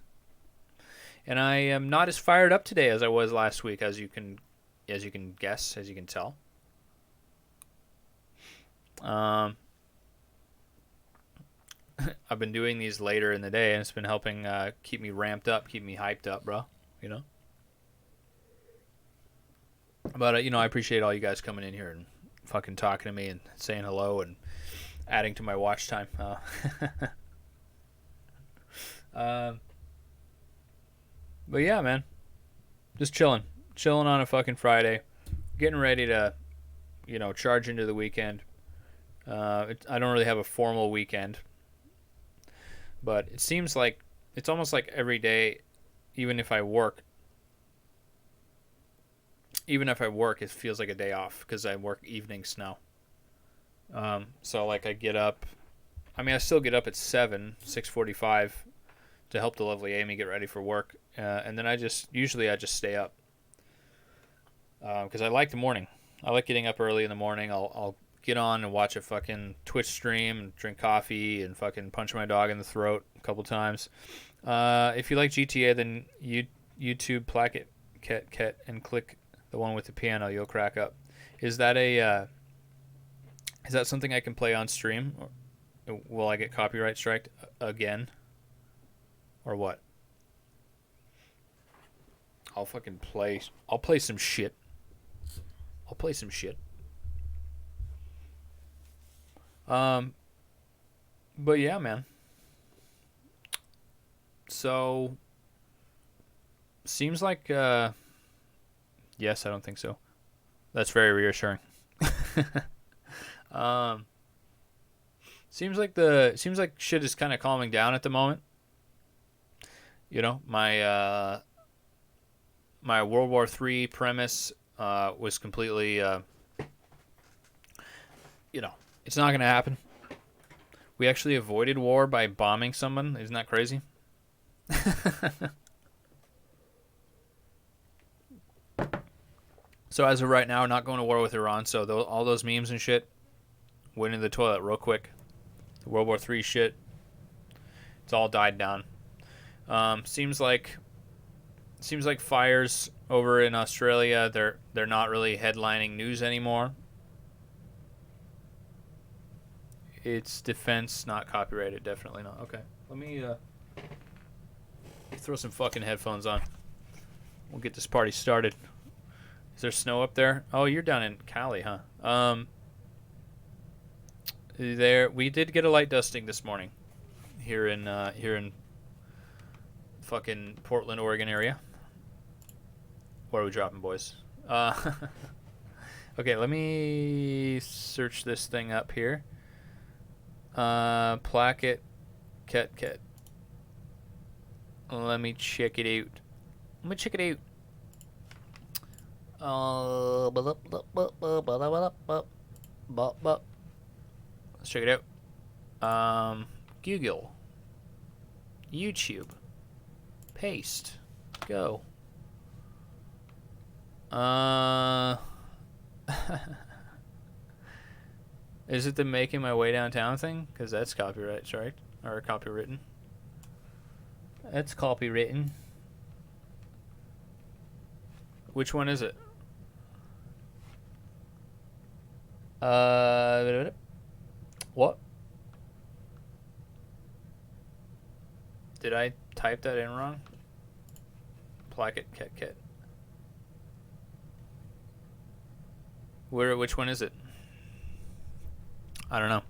And I am not as fired up today as I was last week, as you can guess, as you can tell. I've been doing these later in the day, and it's been helping keep me ramped up, keep me hyped up, bro. You know. But I appreciate all you guys coming in here and fucking talking to me and saying hello and adding to my watch time. But yeah, man, just chilling on a fucking Friday, getting ready to, charge into the weekend. I don't really have a formal weekend, but it seems like it's almost like every day, even if I work, it feels like a day off because I work evenings now. So like I get up, I still get up at 6:45 to help the lovely Amy get ready for work. And then I just stay up. Because I like the morning. I like getting up early in the morning. I'll get on and watch a fucking Twitch stream and drink coffee and fucking punch my dog in the throat a couple times. If you like GTA, then YouTube Placket Ket and click the one with the piano. You'll crack up. Is that something I can play on stream? Or will I get copyright striked again? Or what? I'll play some shit. But yeah, man. So seems like yes, I don't think so. That's very reassuring. Seems like shit is kind of calming down at the moment. My World War III premise was completely, it's not going to happen. We actually avoided war by bombing someone. Isn't that crazy? So as of right now, not going to war with Iran. So all those memes and shit went in the toilet real quick. The World War III shit, it's all died down. Seems like fires over in Australia, they're not really headlining news anymore. It's defense, not copyrighted. Definitely not. Okay, let me throw some fucking headphones on. We'll get this party started. Is there snow up there? Oh, you're down in Cali, huh? We did get a light dusting this morning here in fucking Portland, Oregon area. What are we dropping, boys? Okay, let me search this thing up here. Placket Ket. Let me check it out. Let's check it out. Google. YouTube. Paste. Go. Is it the making my way downtown thing? Because that's copyright strike. Or copywritten. That's copywritten. Which one is it? What? Did I type that in wrong? Placket Ket. Which one is it? I don't know.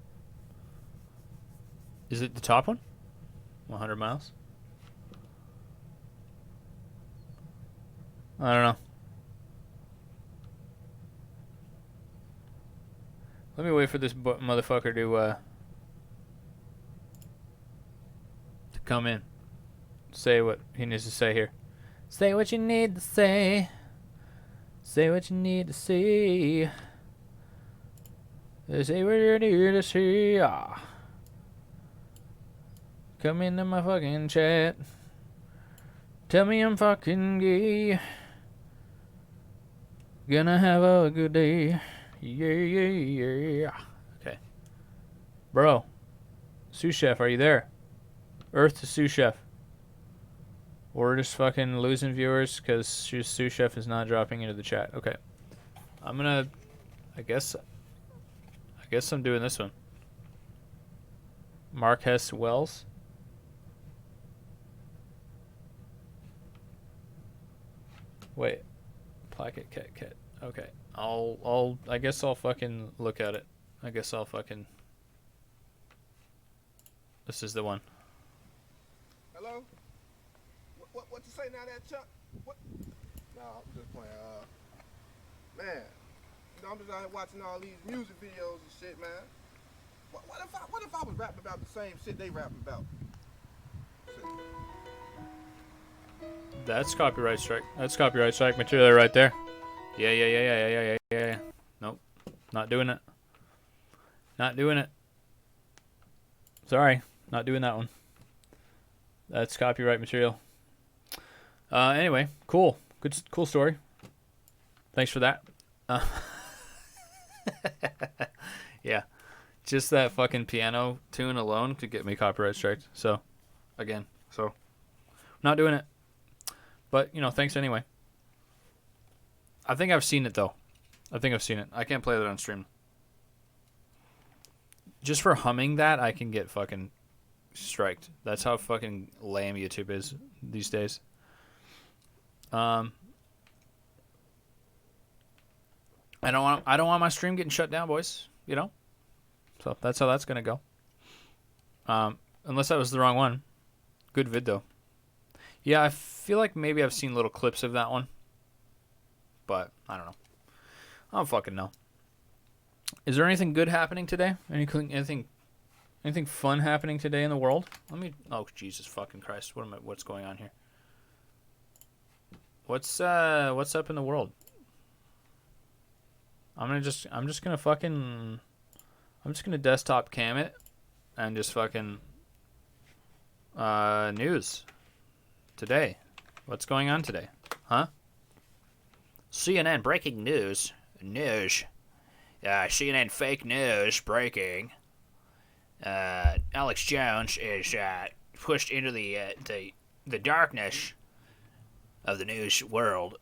Is it the top one? 100 miles? I don't know. Let me wait for this motherfucker to come in. Say what he needs to say here. Say what you need to say. Say what you need to say. Say what you need to say. Come into my fucking chat. Tell me I'm fucking gay. Gonna have a good day. Yeah. Okay. Bro. Sous Chef, are you there? Earth to Sous Chef. We're just fucking losing viewers because Sous Chef is not dropping into the chat. Okay. I'm gonna... I guess I'm doing this one. Marquez Wells. Wait. Placket cat. Okay. I guess I'll fucking look at it. I guess I'll fucking... This is the one. Hello? What you say now, that Chuck? What? No, I'm just playing. Man, you know, I'm just out here watching all these music videos and shit, man. What if I was rapping about the same shit they rapping about? Shit. That's copyright strike. That's copyright strike material right there. Yeah. Nope. Not doing it. Not doing it. Sorry. Not doing that one. That's copyright material. Anyway, cool. Cool story. Thanks for that. Yeah. Just that fucking piano tune alone could get me copyright striked. So, again. Not doing it. But, thanks anyway. I think I've seen it, though. I can't play that on stream. Just for humming that, I can get fucking striked. That's how fucking lame YouTube is these days. I don't want my stream getting shut down, boys. So that's how that's gonna go. Unless that was the wrong one. Good vid though. Yeah, I feel like maybe I've seen little clips of that one, but I don't know. I don't fucking know. Is there anything good happening today? Anything fun happening today in the world? Oh, Jesus fucking Christ! What's going on here? What's up in the world? I'm just gonna desktop cam it and just fucking news today. What's going on today? Huh? CNN breaking news. CNN fake news breaking. Alex Jones is pushed into the darkness of the news world.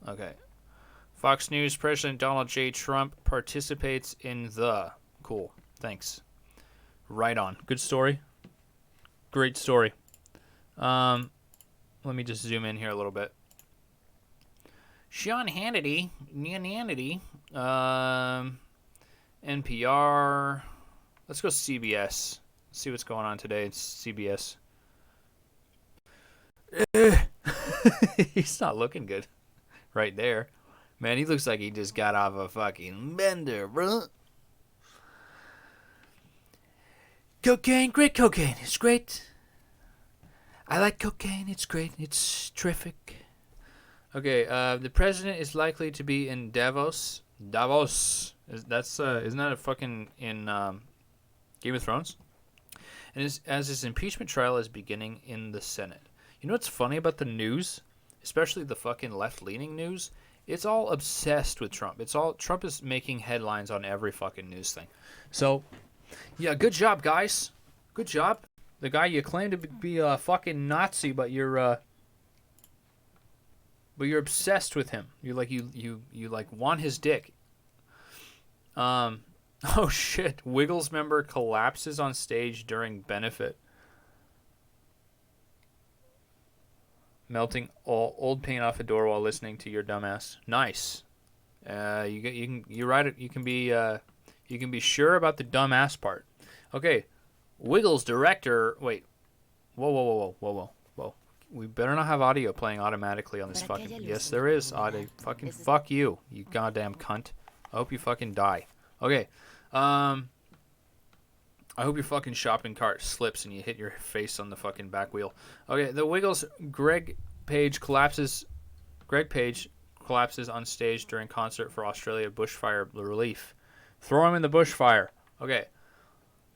Okay. Fox News President Donald J. Trump participates in the... Cool. Thanks. Right on. Good story. Great story. Let me just zoom in here a little bit. Sean Hannity. NPR. Let's go CBS. See what's going on today. It's CBS. He's not looking good right there. Man, he looks like he just got off a fucking bender, bro. Cocaine, great cocaine. It's great. I like cocaine. It's great. It's terrific. Okay, the president is likely to be in Davos. Isn't that a fucking in Game of Thrones? And as his impeachment trial is beginning in the Senate. You know what's funny about the news? Especially the fucking left-leaning news? It's all obsessed with Trump. Trump is making headlines on every fucking news thing. So, yeah, good job, guys. Good job. The guy you claim to be a fucking Nazi, but you're obsessed with him. You want his dick. Oh shit. Wiggles member collapses on stage during benefit. Melting old paint off a door while listening to your dumbass. Nice. You write it. You can be sure about the dumbass part. Okay. Wiggles director. Wait. Whoa. We better not have audio playing automatically on this fucking... Yes, there is audio. Fucking fuck you, you goddamn cunt. I hope you fucking die. Okay. I hope your fucking shopping cart slips and you hit your face on the fucking back wheel. Okay, the Wiggles Greg Page collapses on stage during concert for Australia bushfire relief. Throw him in the bushfire. Okay.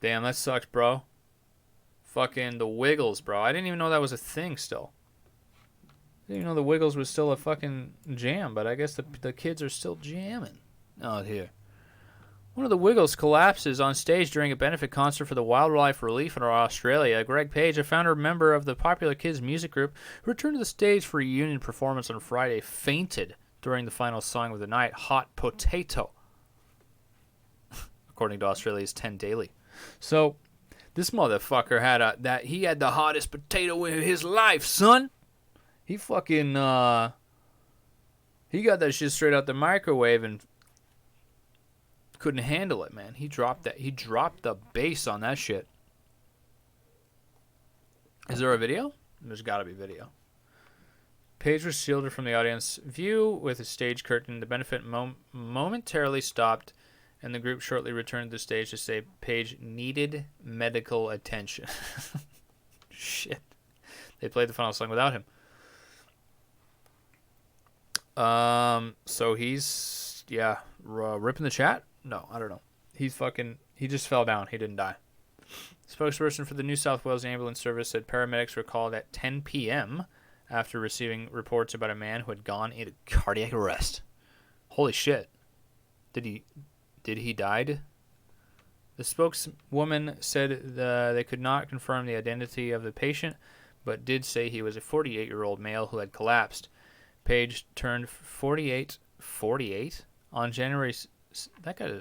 Damn, that sucks, bro. Fucking the Wiggles, bro. I didn't even know that was a thing still. I didn't even know the Wiggles was still a fucking jam, but I guess the kids are still jamming out here. One of the Wiggles collapses on stage during a benefit concert for the Wildlife Relief in Australia. Greg Page, a founder member of the popular kids music group, who returned to the stage for a reunion performance on Friday, fainted during the final song of the night, Hot Potato, according to Australia's 10 Daily. So, this motherfucker had he had the hottest potato in his life, son. He fucking he got that shit straight out the microwave and couldn't handle it, man. He dropped the bass on that shit. Is there a video? There's got to be video. Page was shielded from the audience view with a stage curtain. The benefit momentarily stopped, and the group shortly returned to the stage to say Page needed medical attention. Shit. They played the final song without him. So he's, ripping the chat? No, I don't know. He just fell down. He didn't die. Spokesperson for the New South Wales Ambulance Service said paramedics were called at 10 p.m. after receiving reports about a man who had gone into cardiac arrest. Holy shit. Did he died? The spokeswoman said they could not confirm the identity of the patient, but did say he was a 48-year-old male who had collapsed. Page turned 48 on January. That guy.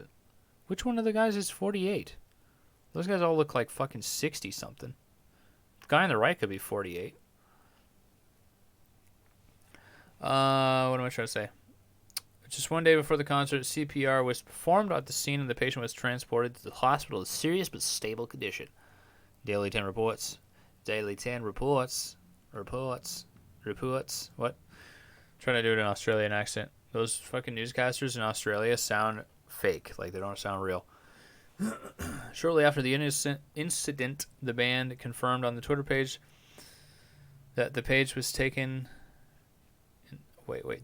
Which one of the guys is 48? Those guys all look like fucking 60 something. The guy on the right could be 48. What am I trying to say? Just one day before the concert, CPR was performed at the scene and the patient was transported to the hospital in serious but stable condition. Daily 10 reports. Daily 10 reports. Reports. What? Trying to do it in an Australian accent. Those fucking newscasters in Australia sound fake. Like, they don't sound real. Shortly after the incident, the band confirmed on the Twitter page that the page was taken...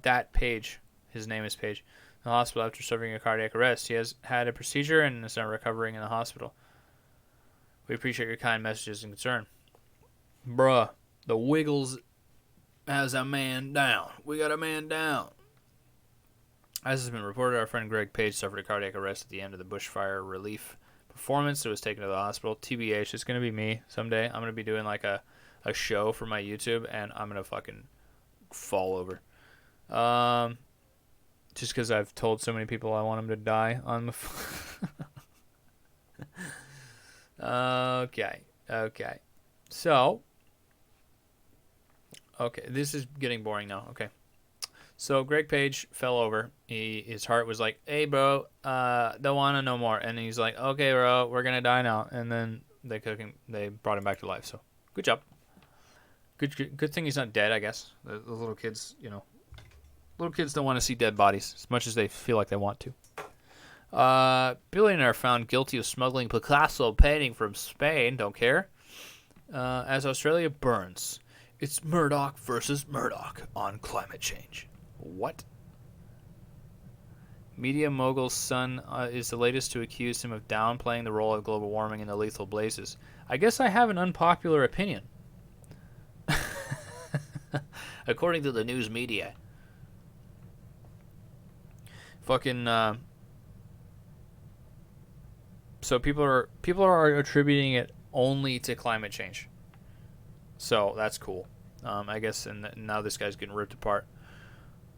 That Page... His name is Page. In the hospital after suffering a cardiac arrest. He has had a procedure and is now recovering in the hospital. We appreciate your kind messages and concern. Bruh, the Wiggles has a man down. We got a man down. As has been reported, our friend Greg Page suffered a cardiac arrest at the end of the bushfire relief performance. It was taken to the hospital. TBH, it's going to be me someday. I'm going to be doing like a show for my YouTube, and I'm going to fucking fall over. Just because I've told so many people I want him to die on the... Okay. So... Okay, this is getting boring now. Okay. So Greg Page fell over. His heart was like, hey, bro, don't want to know more. And he's like, okay, bro, we're going to die now. And then they brought him back to life. So good job. Good thing he's not dead, I guess. The little kids, little kids don't want to see dead bodies as much as they feel like they want to. Billionaire found guilty of smuggling Picasso painting from Spain. Don't care. As Australia burns. It's Murdoch versus Murdoch on climate change. What? Media mogul's son is the latest to accuse him of downplaying the role of global warming in the lethal blazes. I guess I have an unpopular opinion. According to the news media. Fucking so people are attributing it only to climate change. So that's cool. I guess, and now this guy's getting ripped apart.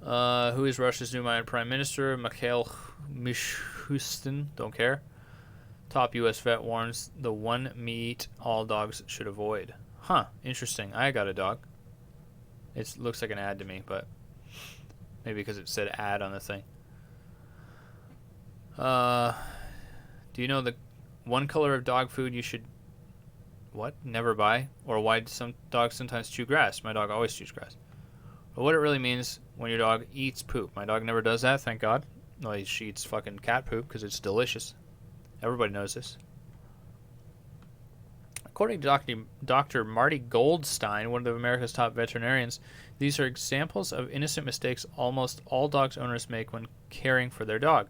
Who is Russia's new Prime Minister? Mikhail Mishustin. Don't care. Top U.S. vet warns the one meat all dogs should avoid. Huh. Interesting. I got a dog. It looks like an ad to me, but maybe because it said ad on the thing. Do you know the one color of dog food you should never buy? Or why do some dogs sometimes chew grass? My dog always chews grass. But what it really means when your dog eats poop. My dog never does that, thank God. Well, she eats fucking cat poop because it's delicious. Everybody knows this. According to Dr. Marty Goldstein, one of America's top veterinarians, these are examples of innocent mistakes almost all dogs owners make when caring for their dog.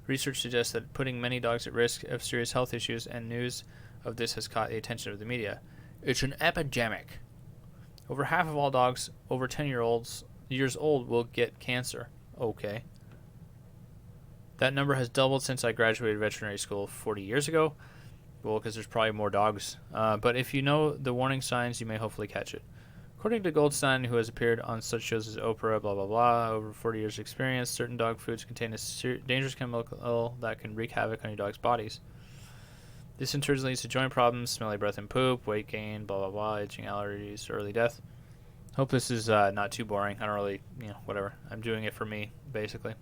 Research suggests that putting many dogs at risk of serious health issues, and news of this has caught the attention of the media. It's an epidemic. Over half of all dogs over 10 years old will get cancer. Okay. That number has doubled since I graduated veterinary school 40 years ago. Well, because there's probably more dogs. But if you know the warning signs, you may hopefully catch it. According to Goldstein, who has appeared on such shows as Oprah, blah, blah, blah, over 40 years of experience, certain dog foods contain a dangerous chemical that can wreak havoc on your dog's bodies. This in turn leads to joint problems, smelly breath and poop, weight gain, blah, blah, blah, itching, allergies, early death. Hope this is not too boring. I don't really, whatever. I'm doing it for me, basically.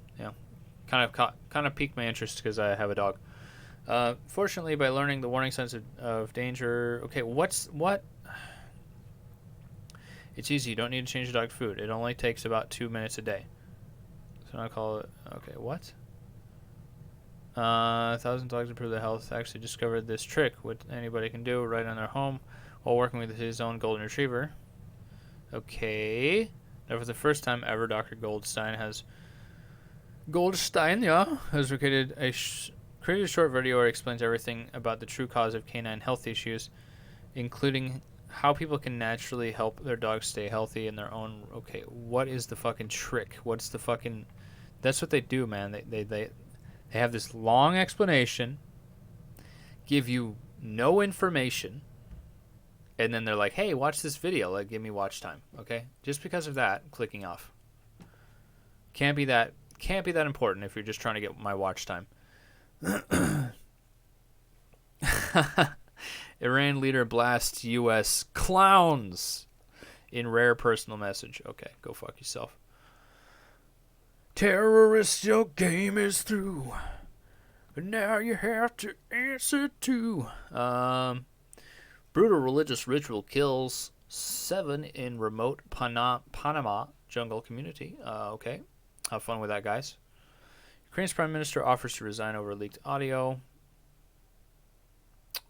Kind of piqued my interest because I have a dog. Fortunately, by learning the warning signs of danger... Okay, what? It's easy. You don't need to change the dog's food. It only takes about 2 minutes a day. So I'll call it... Okay, what? 1,000 dogs improve their health. Actually discovered this trick, what anybody can do right in their home while working with his own golden retriever. Okay. Now for the first time ever, Dr. Goldstein has created a short video where he explains everything about the true cause of canine health issues, including how people can naturally help their dogs stay healthy in their own... Okay, what is the fucking trick? What's the fucking... That's what they do, man. They have this long explanation, give you no information, and then they're like, hey, watch this video. Like, give me watch time, okay? Just because of that, clicking off. Can't be that important if you're just trying to get my watch time. Iran leader blasts U.S. clowns in rare personal message. Okay, go fuck yourself. Terrorists, your game is through. But now you have to answer to. Brutal religious ritual kills 7 in remote Panama jungle community. Okay. Have fun with that, guys. Ukraine's prime minister offers to resign over leaked audio.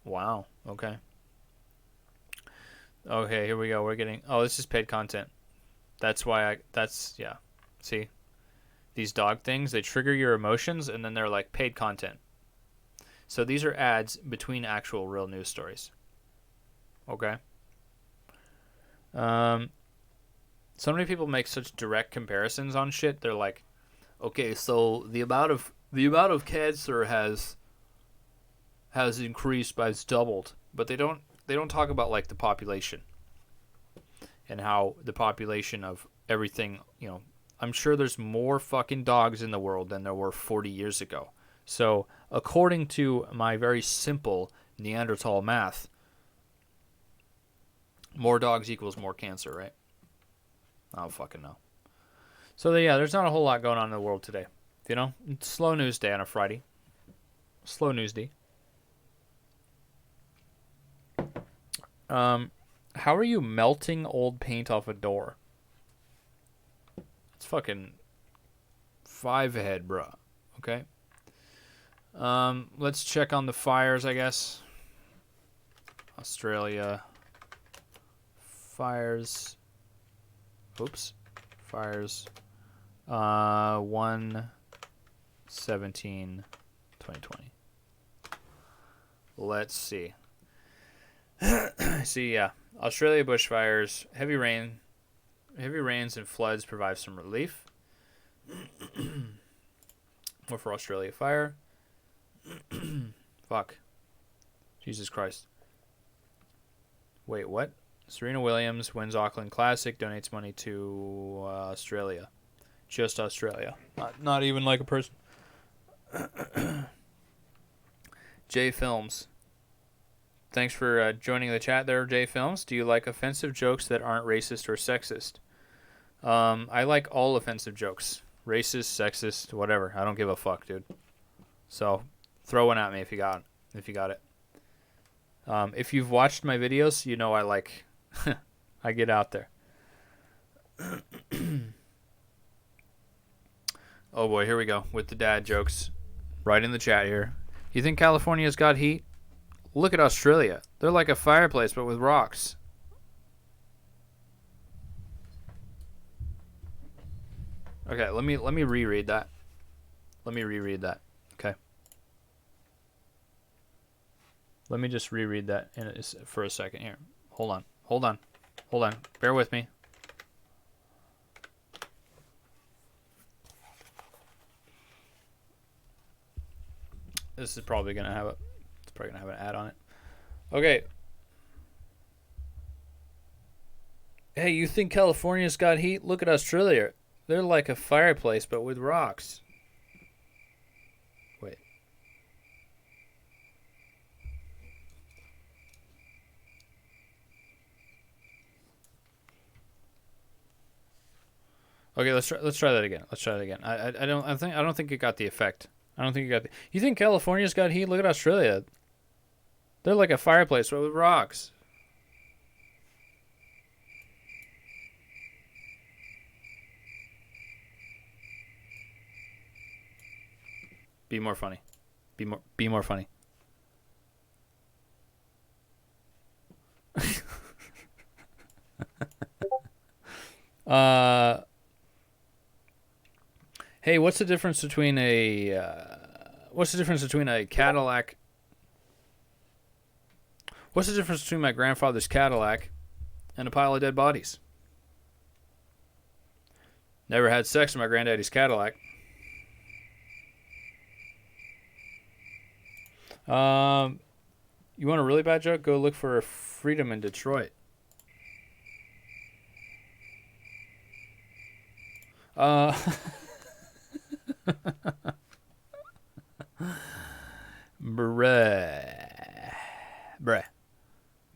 Wow. Okay. Okay, here we go. We're getting... Oh, this is paid content. That's why yeah. See? These dog things, they trigger your emotions, and then they're like paid content. So these are ads between actual real news stories. Okay? So many people make such direct comparisons on shit. They're like, okay, so the amount of cancer has increased by it's doubled, but they don't talk about like the population and how the population of everything, I'm sure there's more fucking dogs in the world than there were 40 years ago. So, according to my very simple Neanderthal math, more dogs equals more cancer, right? I don't fucking know. So, yeah, there's not a whole lot going on in the world today. It's slow news day on a Friday. Slow news day. How are you melting old paint off a door? It's fucking 5 ahead, bruh. Okay. Let's check on the fires, I guess. Australia. Fires. Oops. Fires. 1/17/2020. Let's see. See, yeah. Australia bushfires. Heavy rains and floods provide some relief. More for Australia fire. Fuck. Jesus Christ. Wait, what? Serena Williams wins Auckland Classic, donates money to Australia. Just Australia. Not even like a person. J Films. Thanks for joining the chat there, J Films. Do you like offensive jokes that aren't racist or sexist? I like all offensive jokes. Racist, sexist, whatever. I don't give a fuck, dude. So, throw one at me if you got it. If you've watched my videos, you know I like... I get out there. Oh boy, here we go with the dad jokes. Right in the chat here. You think California's got heat? Look at Australia. They're like a fireplace, but with rocks. Okay, let me reread that. Okay. Let me just reread that for a second here. Hold on. Bear with me. This is probably gonna have an ad on it. Okay. Hey, you think California's got heat? Look at Australia. They're like a fireplace, but with rocks. Wait. Okay, let's try that again. Let's try that again. I don't think it got the effect. I don't think it got the. You think California's got heat? Look at Australia. They're like a fireplace, but with rocks. Be more funny. Be more funny. Hey, what's the difference between a Cadillac? What's the difference between my grandfather's Cadillac and a pile of dead bodies? Never had sex in my granddaddy's Cadillac. You want a really bad joke? Go look for Freedom in Detroit. Bruh.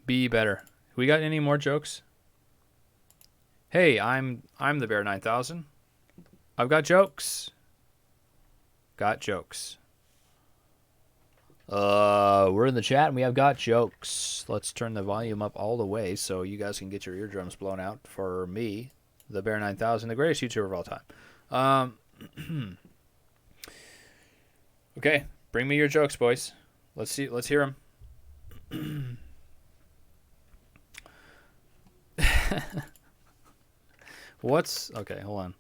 Be better. We got any more jokes? Hey, I'm the Bear 9000. I've got jokes. Got jokes. We're in the chat and we have got jokes. Let's turn the volume up all the way so you guys can get your eardrums blown out for me, the Bear 9000, the greatest YouTuber of all time. Okay, bring me your jokes, boys. Let's hear them. Okay, hold on.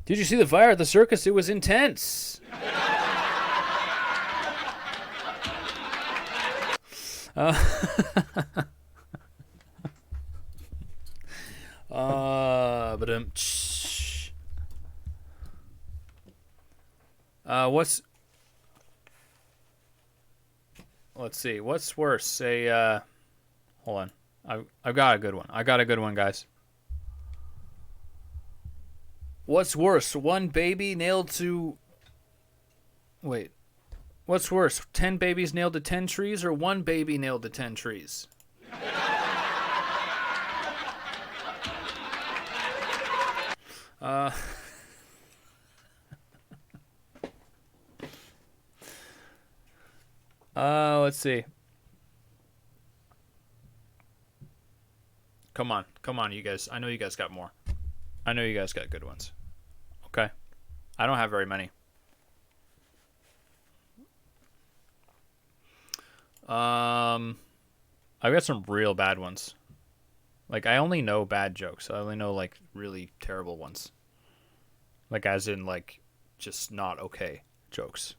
Did you see the fire at the circus? It was intense. Let's see. What's worse? Hold on. I've got a good one. I got a good one, guys. What's worse? One baby nailed to... Wait. What's worse? 10 babies nailed to 10 trees or one baby nailed to 10 trees? Let's see. Come on, you guys. I know you guys got more. I know you guys got good ones. Okay. I don't have very many. I've got some real bad ones. Like, I only know bad jokes. I only know, like, really terrible ones. Like, as in, like, just not okay jokes.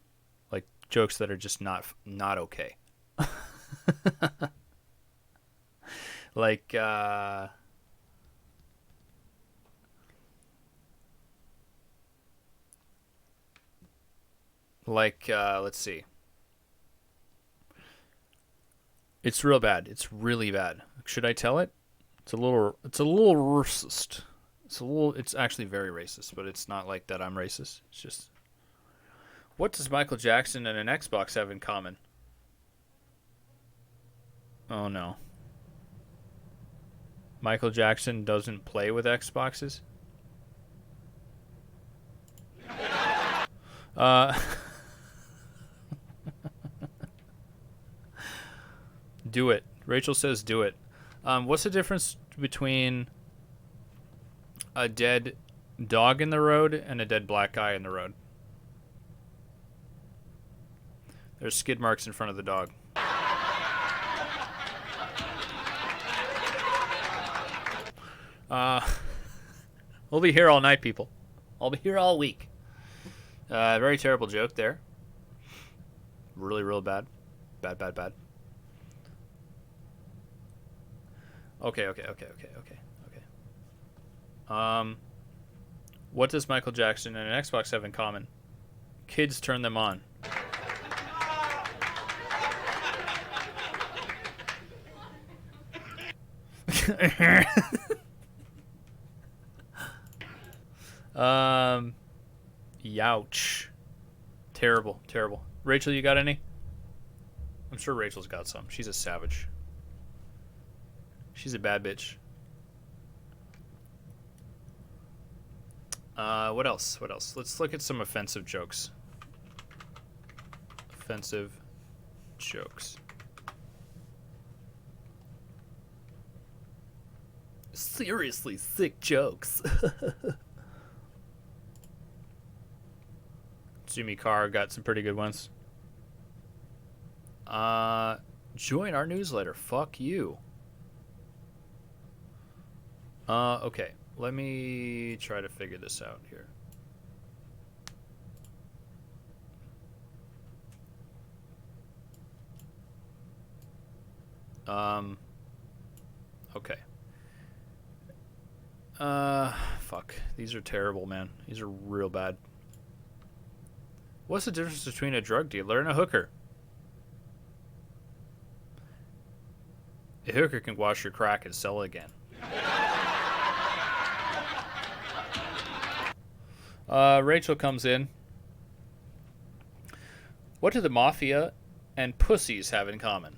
Like, jokes that are just not okay. Like, let's see. It's real bad. It's really bad. Should I tell it? It's a little racist. It's actually very racist, but it's not like that I'm racist. It's just, what does Michael Jackson and an Xbox have in common? Oh no. Michael Jackson doesn't play with Xboxes? Do it. Rachel says do it. What's the difference between a dead dog in the road and a dead black guy in the road? There's skid marks in front of the dog. We'll be here all night, people. I'll be here all week. Very terrible joke there. Really, real bad. Bad. Okay. What does Michael Jackson and an Xbox have in common? Kids turn them on. um, Youch. Terrible, terrible. Rachel, you got any? I'm sure Rachel's got some. She's a savage. She's a bad bitch. What else? What else? Let's look at some offensive jokes. Offensive jokes. Seriously sick jokes. Jimmy Carr got some pretty good ones. Join our newsletter. Fuck you. Okay. Let me try to figure this out here. Okay. Fuck. These are terrible, man. These are real bad. What's the difference between a drug dealer and a hooker? A hooker can wash your crack and sell it again. Rachel comes in. What do the mafia and pussies have in common?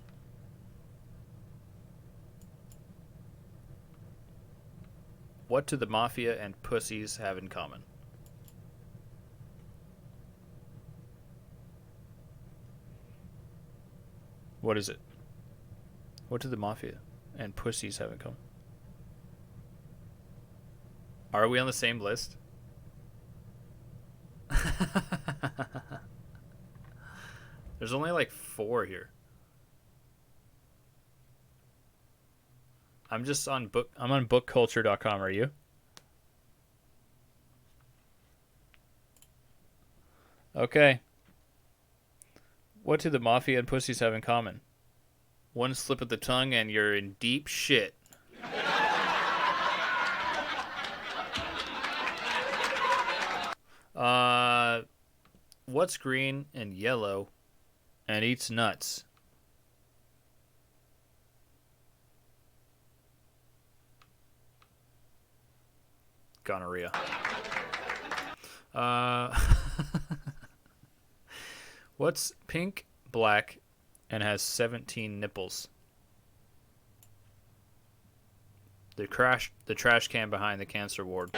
What do the mafia and pussies have in common? What is it? What do the mafia and pussies have in common? Are we on the same list? There's only like 4 here. I'm just on book. I'm on bookculture.com. Are you? Okay. What do the mafia and pussies have in common? One slip of the tongue and you're in deep shit. What's green and yellow and eats nuts? Gonorrhea. What's pink, black, and has 17 nipples? The trash can behind the cancer ward.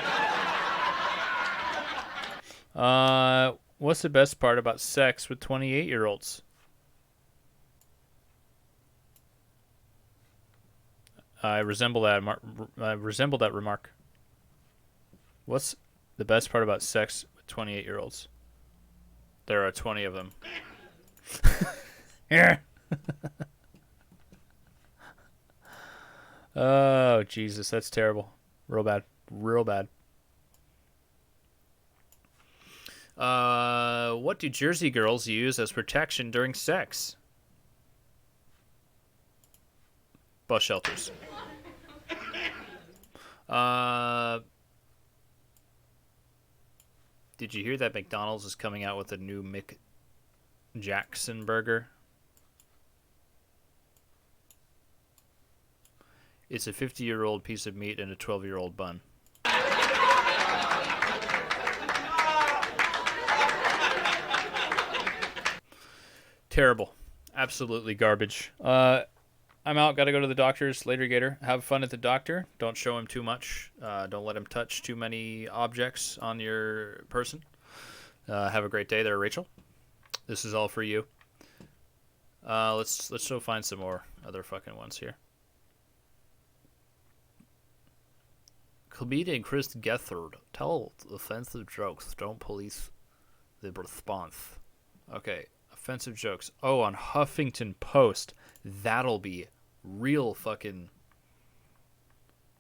What's the best part about sex with 28-year-olds? I resemble that remark. What's the best part about sex with 28-year-olds? There are 20 of them. Yeah. Oh, Jesus, that's terrible. Real bad. Real bad. What do Jersey girls use as protection during sex? Bus shelters. Did you hear that McDonald's is coming out with a new McJackson burger? It's a 50-year-old piece of meat and a 12-year-old bun. Terrible. Absolutely garbage. I'm out. Got to go to the doctor's later, Gator. Have fun at the doctor. Don't show him too much. Don't let him touch too many objects on your person. Have a great day there, Rachel. This is all for you. Let's go find some more other fucking ones here. Comedian Chris Gethard. Tell offensive jokes. Don't police the response. Okay. Offensive jokes. Oh, on Huffington Post. That'll be real fucking...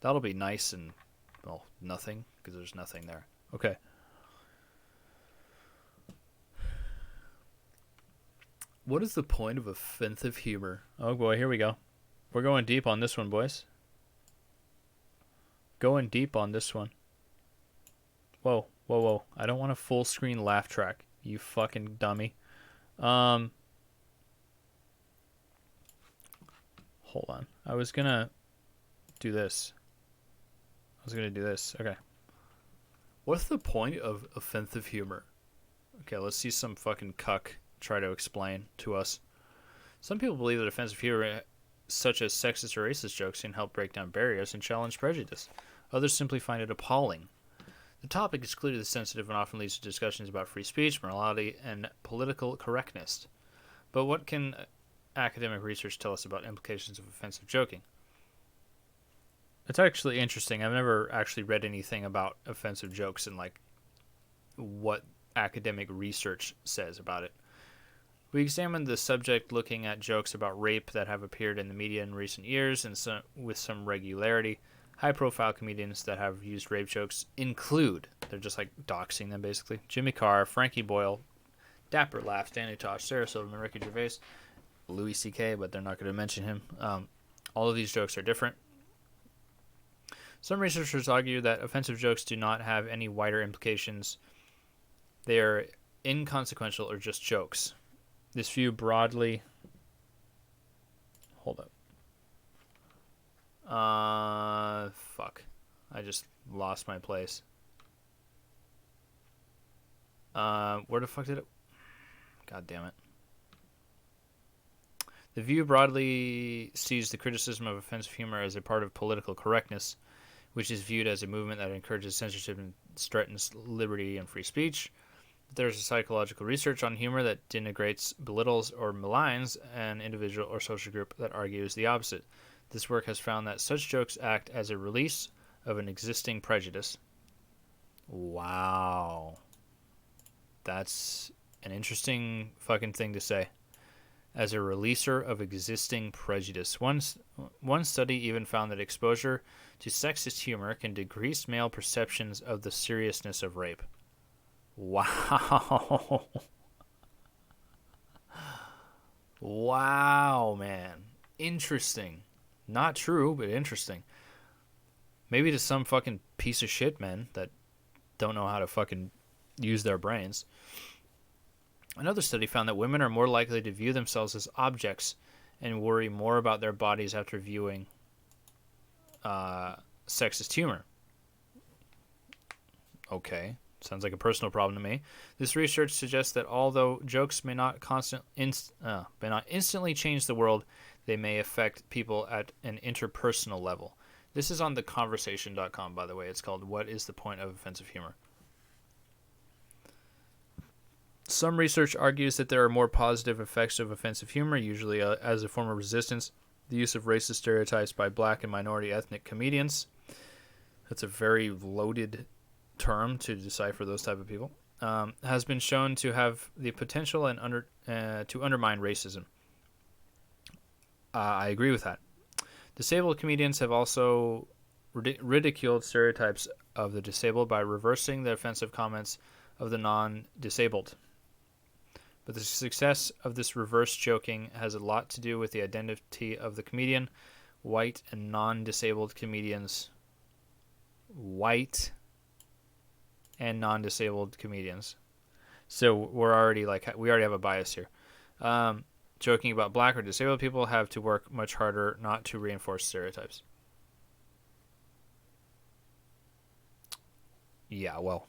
That'll be nice and... Well, nothing. Because there's nothing there. Okay. What is the point of offensive humor? Oh boy, here we go. We're going deep on this one, boys. Going deep on this one. Whoa, whoa, whoa. I don't want a full screen laugh track, you fucking dummy. Hold on. I was gonna do this. Okay. What's the point of offensive humor? Okay, let's see some fucking cuck try to explain to us. Some people believe that offensive humor, such as sexist or racist jokes, can help break down barriers and challenge prejudice. Others simply find it appalling. The topic is clearly sensitive and often leads to discussions about free speech, morality, and political correctness. But what can academic research tell us about implications of offensive joking? It's actually interesting. I've never actually read anything about offensive jokes and like what academic research says about it. We examined the subject looking at jokes about rape that have appeared in the media in recent years and with some regularity. High-profile comedians that have used rape jokes include, they're just like doxing them basically, Jimmy Carr, Frankie Boyle, Dapper Laughs, Danny Tosh, Sarah Silverman, Ricky Gervais, Louis C.K., but they're not going to mention him. All of these jokes are different. Some researchers argue that offensive jokes do not have any wider implications. They are inconsequential or just jokes. This view broadly... Hold up. Fuck. I just lost my place. Where the fuck did it... God damn it. The view broadly sees the criticism of offensive humor as a part of political correctness, which is viewed as a movement that encourages censorship and threatens liberty and free speech. There's a psychological research on humor that denigrates, belittles, or maligns an individual or social group that argues the opposite. This work has found that such jokes act as a release of an existing prejudice. Wow. That's an interesting fucking thing to say. As a releaser of existing prejudice. One study even found that exposure to sexist humor can decrease male perceptions of the seriousness of rape. Wow. Wow, man. Interesting. Not true, but interesting. Maybe to some fucking piece of shit men that don't know how to fucking use their brains. Another study found that women are more likely to view themselves as objects and worry more about their bodies after viewing sexist humor. Okay, sounds like a personal problem to me. This research suggests that although jokes may not instantly change the world, they may affect people at an interpersonal level. This is on theconversation.com, by the way. It's called What is the Point of Offensive Humor? Some research argues that there are more positive effects of offensive humor, usually as a form of resistance. The use of racist stereotypes by black and minority ethnic comedians. That's a very loaded term to decipher those type of people. Has been shown to have the potential to undermine racism. I agree with that. Disabled comedians have also ridiculed stereotypes of the disabled by reversing the offensive comments of the non-disabled. But the success of this reverse joking has a lot to do with the identity of the comedian. White and non-disabled comedians. White and non-disabled comedians. So we already have a bias here. Joking about black or disabled people have to work much harder not to reinforce stereotypes. Yeah, well,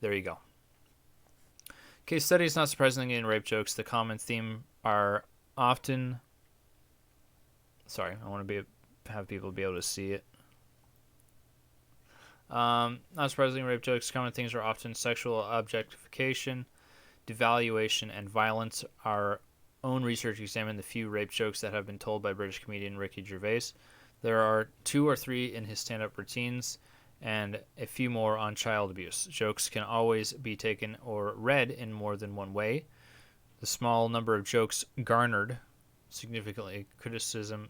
there you go. Case studies, not surprisingly, in rape jokes, the common theme are often... Sorry, I want to have people be able to see it. Not surprisingly, rape jokes, common themes are often sexual objectification, devaluation, and violence. Our own research examined the few rape jokes that have been told by British comedian Ricky Gervais. There are 2 or 3 in his stand-up routines, and a few more on child abuse. Jokes can always be taken or read in more than one way. The small number of jokes garnered significant criticism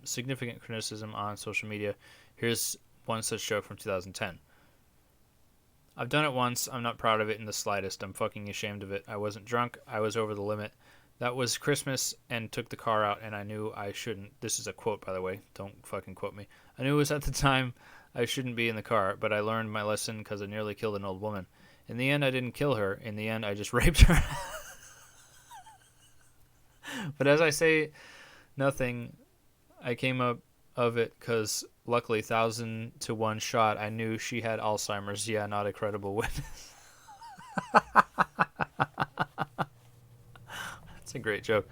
on social media. Here's one such joke from 2010. I've done it once. I'm not proud of it in the slightest. I'm fucking ashamed of it. I wasn't drunk. I was over the limit. That was Christmas and took the car out, and I knew I shouldn't. This is a quote, by the way. Don't fucking quote me. I knew it was at the time I shouldn't be in the car, but I learned my lesson because I nearly killed an old woman. In the end, I didn't kill her. In the end, I just raped her. But as I say nothing, I came up of it because luckily, 1,000 to 1 shot, I knew she had Alzheimer's. Yeah, not a credible witness. That's a great joke.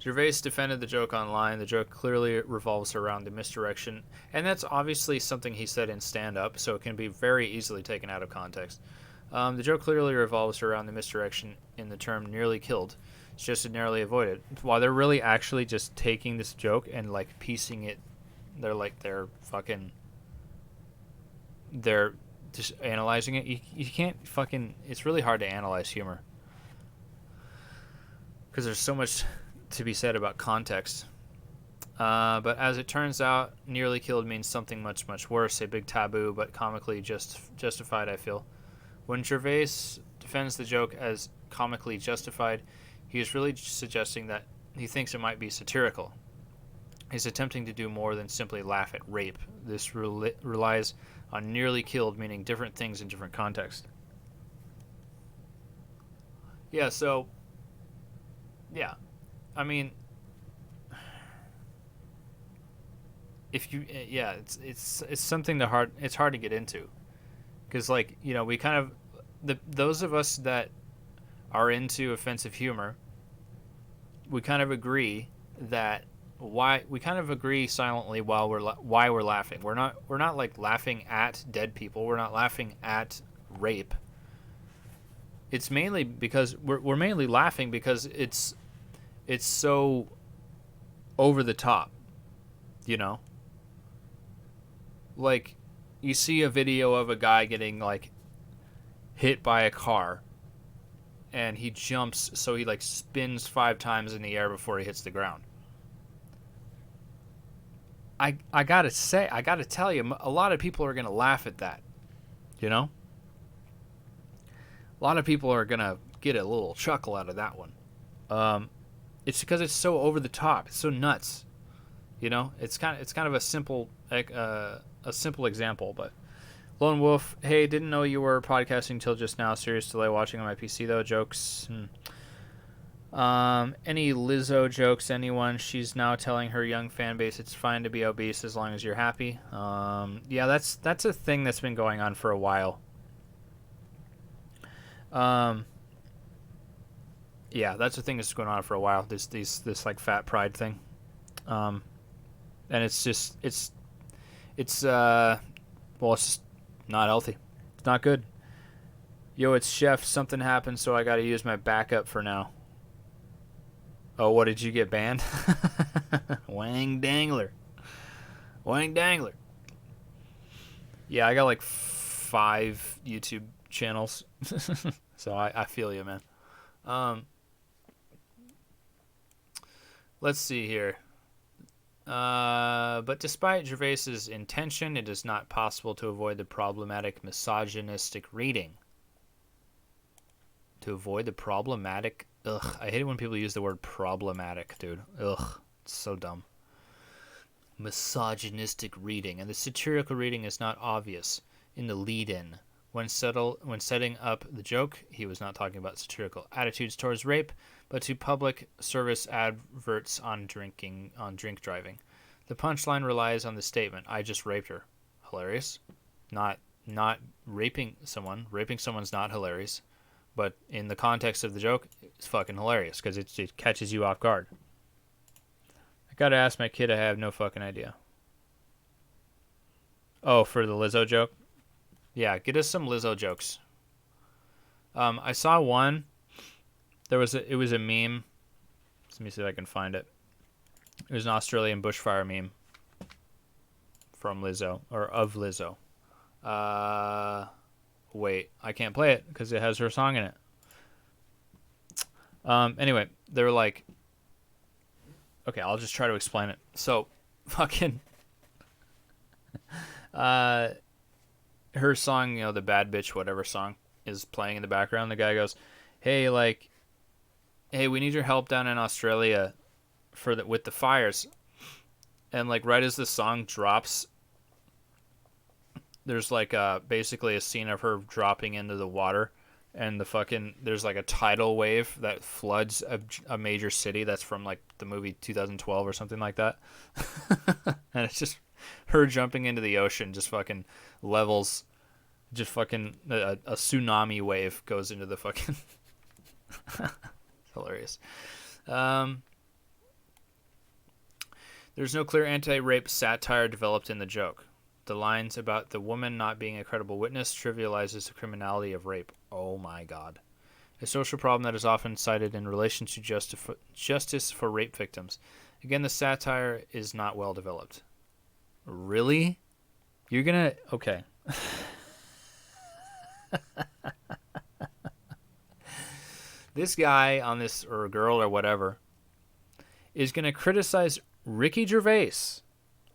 Gervais defended the joke online. The joke clearly revolves around the misdirection, and that's obviously something he said in stand-up, so it can be very easily taken out of context. The joke clearly revolves around the misdirection in the term nearly killed. It's just a narrowly avoided. While they're really actually just taking this joke and like piecing it, they're just analyzing it. You can't fucking, it's really hard to analyze humor because there's so much to be said about context. But as it turns out, nearly killed means something much, much worse. A big taboo, but comically justified, I feel. When Gervais defends the joke as comically justified, he is really suggesting that he thinks it might be satirical. He's attempting to do more than simply laugh at rape. This relies on nearly killed meaning different things in different contexts. Yeah, so, yeah. I mean, if you, yeah, it's something it's hard to get into. Because, like, you know, we kind of, those of us that are into offensive humor, we kind of agree that we kind of agree silently why we're laughing. We're not like laughing at dead people. We're not laughing at rape. It's mainly because we're mainly laughing because it's so over the top, you know? Like, you see a video of a guy getting like hit by a car and he jumps, so he like spins 5 times in the air before he hits the ground. I gotta tell you, a lot of people are gonna laugh at that, you know? A lot of people are gonna get a little chuckle out of that one. It's because it's so over the top. It's so nuts, you know. It's kind of a simple example, but Lone Wolf, hey, didn't know you were podcasting till just now. Serious delay watching on my PC though. Jokes. Any Lizzo jokes? Anyone? She's now telling her young fan base it's fine to be obese as long as you're happy. Yeah, that's a thing that's been going on for a while. Yeah, that's the thing that's going on for a while. This like fat pride thing. And it's just it's just not healthy. It's not good. Yo, it's Chef. Something happened, so I got to use my backup for now. Oh, what, did you get banned? Wang Dangler. Wang Dangler. Yeah, I got like 5 YouTube channels. So I feel you, man. Let's see here. But despite Gervais's intention, it is not possible to avoid the problematic misogynistic reading. To avoid the problematic... Ugh, I hate it when people use the word problematic, dude. Ugh, it's so dumb. Misogynistic reading. And the satirical reading is not obvious in the lead-in. When setting up the joke, he was not talking about satirical attitudes towards rape, but to public service adverts on drink driving. The punchline relies on the statement, I just raped her. Hilarious. Not raping someone. Raping someone's not hilarious. But in the context of the joke, it's fucking hilarious because it catches you off guard. I gotta ask my kid, I have no fucking idea. Oh, for the Lizzo joke? Yeah, get us some Lizzo jokes. I saw one. It was a meme. Let me see if I can find it. It was an Australian bushfire meme from Lizzo, or of Lizzo. Wait, I can't play it because it has her song in it. Anyway, they were like, okay, I'll just try to explain it. So, fucking, her song, you know, the bad bitch, whatever song is playing in the background. The guy goes, hey, we need your help down in Australia with the fires. and like right as the song drops, there's like basically a scene of her dropping into the water, and there's like a tidal wave that floods a major city that's from like the movie 2012 or something like that. And it's just her jumping into the ocean, just fucking levels, just fucking a tsunami wave goes into the fucking. Hilarious. There's no clear anti-rape satire developed in the joke. The lines about the woman not being a credible witness trivializes the criminality of rape. Oh my god. A social problem that is often cited in relation to justice for rape victims. Again, the satire is not well developed. Really? You're gonna... Okay. This guy on this, or girl or whatever, is gonna criticize Ricky Gervais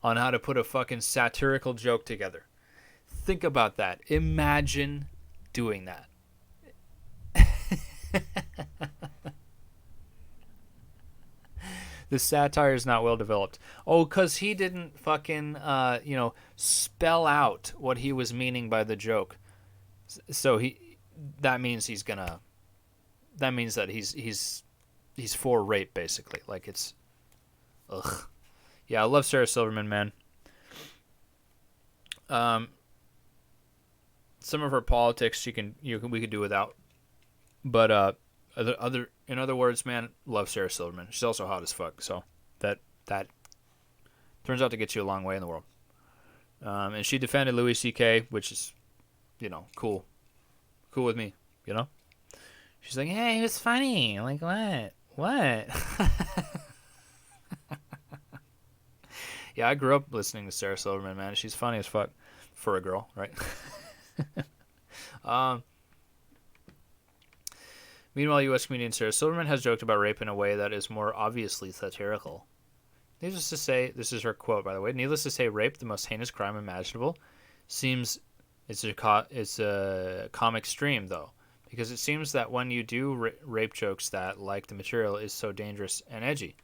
on how to put a fucking satirical joke together. Think about that. Imagine doing that. The satire is not well developed. Oh, because he didn't fucking, spell out what he was meaning by the joke. So that means that he's for rape, basically. Like it's, ugh. Yeah, I love Sarah Silverman, man. Some of her politics we could do without, but in other words, man, love Sarah Silverman. She's also hot as fuck, so that turns out to get you a long way in the world. And she defended Louis C.K., which is, cool with me, She's like, hey, he was funny. I'm like, what? Yeah, I grew up listening to Sarah Silverman, man. She's funny as fuck for a girl, right? Meanwhile, U.S. comedian Sarah Silverman has joked about rape in a way that is more obviously satirical. Needless to say, this is her quote, by the way. Needless to say, rape, the most heinous crime imaginable, seems it's a comic stream, though, because it seems that when you do rape jokes that, like the material, is so dangerous and edgy.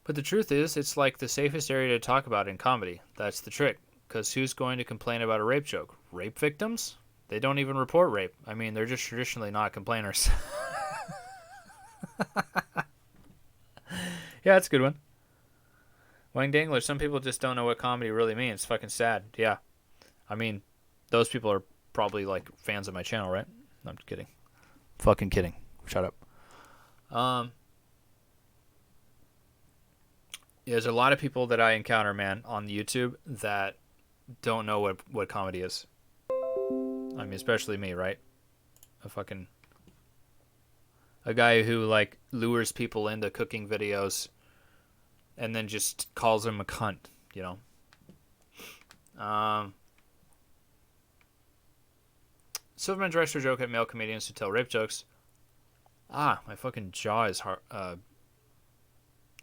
But the truth is, it's like the safest area to talk about in comedy. That's the trick. Because who's going to complain about a rape joke? Rape victims? They don't even report rape. I mean, they're just traditionally not complainers. Yeah, that's a good one. Wang Dangler, some people just don't know what comedy really means. It's fucking sad. Yeah. I mean, those people are probably like fans of my channel, right? I'm just kidding. Fucking kidding. Shut up. There's a lot of people that I encounter, man, on YouTube that don't know what comedy is. I mean, especially me, right? A guy who like lures people into cooking videos and then just calls them a cunt, Silverman directs her joke at male comedians who tell rape jokes. My fucking jaw is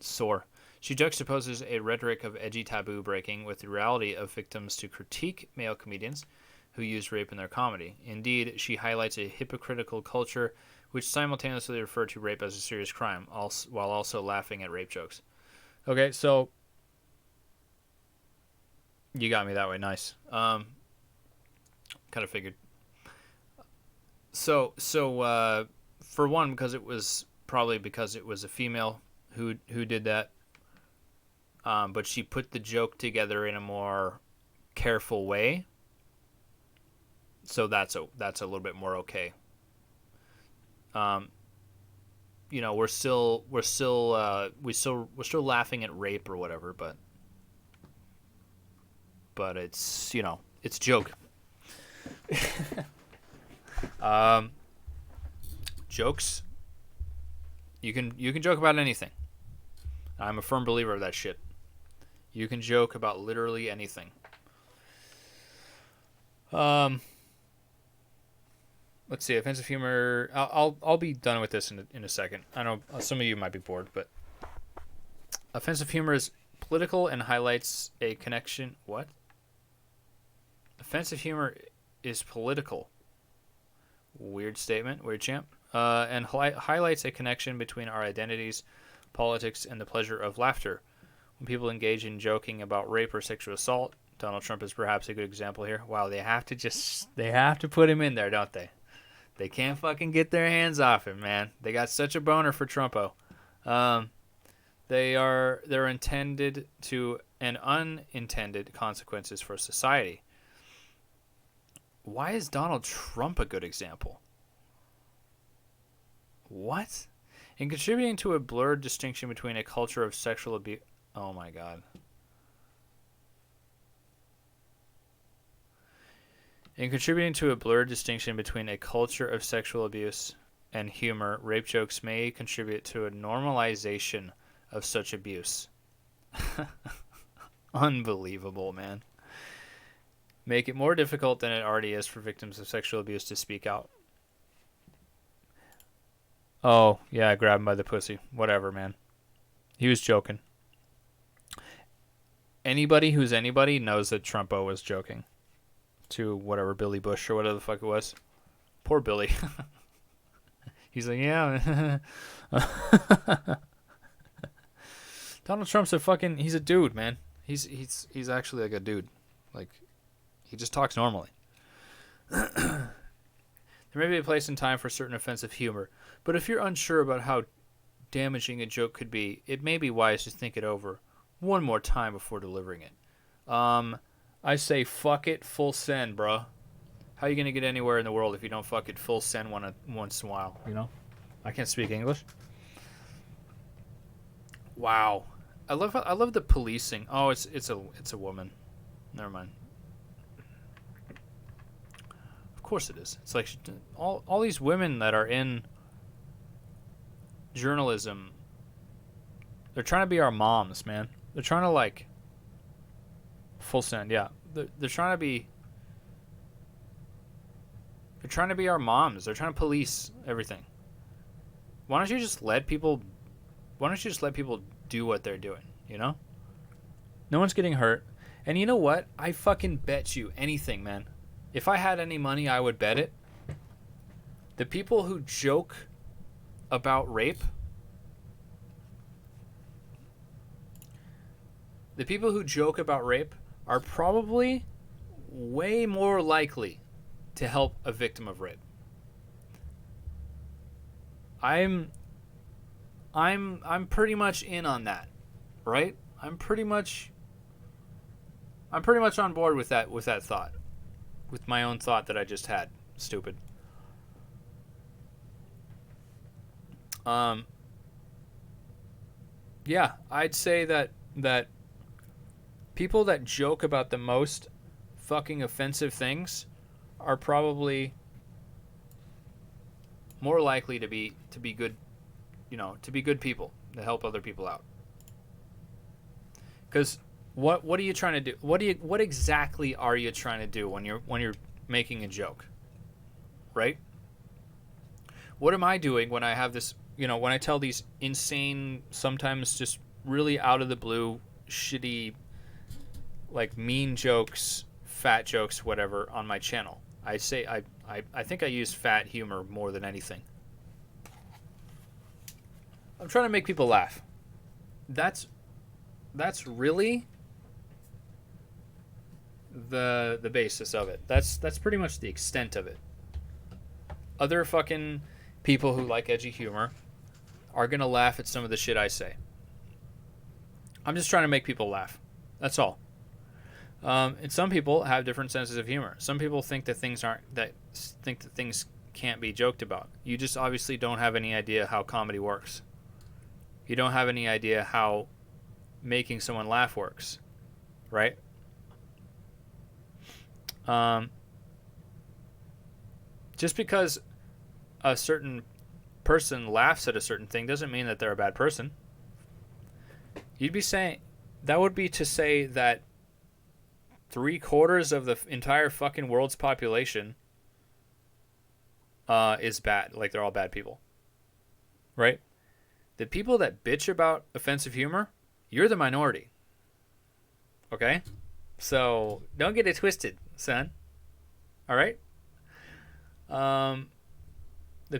sore. She juxtaposes a rhetoric of edgy taboo breaking with the reality of victims to critique male comedians who use rape in their comedy. Indeed, she highlights a hypocritical culture which simultaneously refer to rape as a serious crime, while also laughing at rape jokes. Okay, so you got me that way. Nice. Kind of figured. So for one, because it was a female who did that. But she put the joke together in a more careful way, so that's a little bit more okay. We're still laughing at rape or whatever, but it's it's a joke. Jokes. You can joke about anything. I'm a firm believer of that shit. You can joke about literally anything. Let's see, offensive humor. I'll be done with this in a second. I know some of you might be bored, but offensive humor is political and highlights a connection. What? Offensive humor is political. Weird statement, weird champ. And highlights a connection between our identities, politics, and the pleasure of laughter. When people engage in joking about rape or sexual assault, Donald Trump is perhaps a good example here. Wow, they have to put him in there, don't they? They can't fucking get their hands off him, man. They got such a boner for Trumpo. They're intended to and unintended consequences for society. Why is Donald Trump a good example? What? In contributing to a blurred distinction between a culture of sexual abuse. Oh my God. In contributing to a blurred distinction between a culture of sexual abuse and humor, rape jokes may contribute to a normalization of such abuse. Unbelievable, man. Make it more difficult than it already is for victims of sexual abuse to speak out. Oh, yeah, I grabbed him by the pussy. Whatever, man. He was joking. Anybody who's anybody knows that Trumpo was joking. To whatever, Billy Bush or whatever the fuck it was. Poor Billy. He's like, yeah. Donald Trump's he's a dude, man. He's actually like a dude. Like, he just talks normally. There may be a place and time for certain offensive humor, but if you're unsure about how damaging a joke could be, it may be wise to think it over one more time before delivering it. I say fuck it, full send, bro. How are you gonna get anywhere in the world if you don't fuck it full send once in a while? You know, I can't speak English. Wow, I love the policing. Oh, it's a woman. Never mind. Of course it is. It's like all these women that are in journalism. They're trying to be our moms, man. They're trying to like full send, yeah. They're trying to be. They're trying to be our moms. They're trying to police everything. Why don't you just let people? Why don't you just let people do what they're doing? You know. No one's getting hurt, and you know what? I fucking bet you anything, man. If I had any money, I would bet it. The people who joke about rape. The people who joke about rape are probably way more likely to help a victim of rape. I'm pretty much in on that, right? I'm pretty much on board with that thought. With my own thought that I just had. Stupid. Yeah, I'd say that people that joke about the most fucking offensive things are probably more likely to be good, to be good people, to help other people out. Because what are you trying to do? What exactly are you trying to do when you're making a joke? Right? What am I doing when I have this, when I tell these insane, sometimes just really out of the blue, shitty, like mean jokes, fat jokes, whatever, on my channel? I say I think I use fat humor more than anything. I'm trying to make people laugh. That's really the basis of it. That's pretty much the extent of it. Other fucking people who like edgy humor are gonna laugh at some of the shit I say. I'm just trying to make people laugh. That's all. And some people have different senses of humor. Some people think that things can't be joked about. You just obviously don't have any idea how comedy works. You don't have any idea how making someone laugh works, right? Just because a certain person laughs at a certain thing doesn't mean that they're a bad person. That would be to say that 3/4 of the entire fucking world's population is bad. Like, they're all bad people. Right? The people that bitch about offensive humor, you're the minority. Okay? So, don't get it twisted, son. Alright? The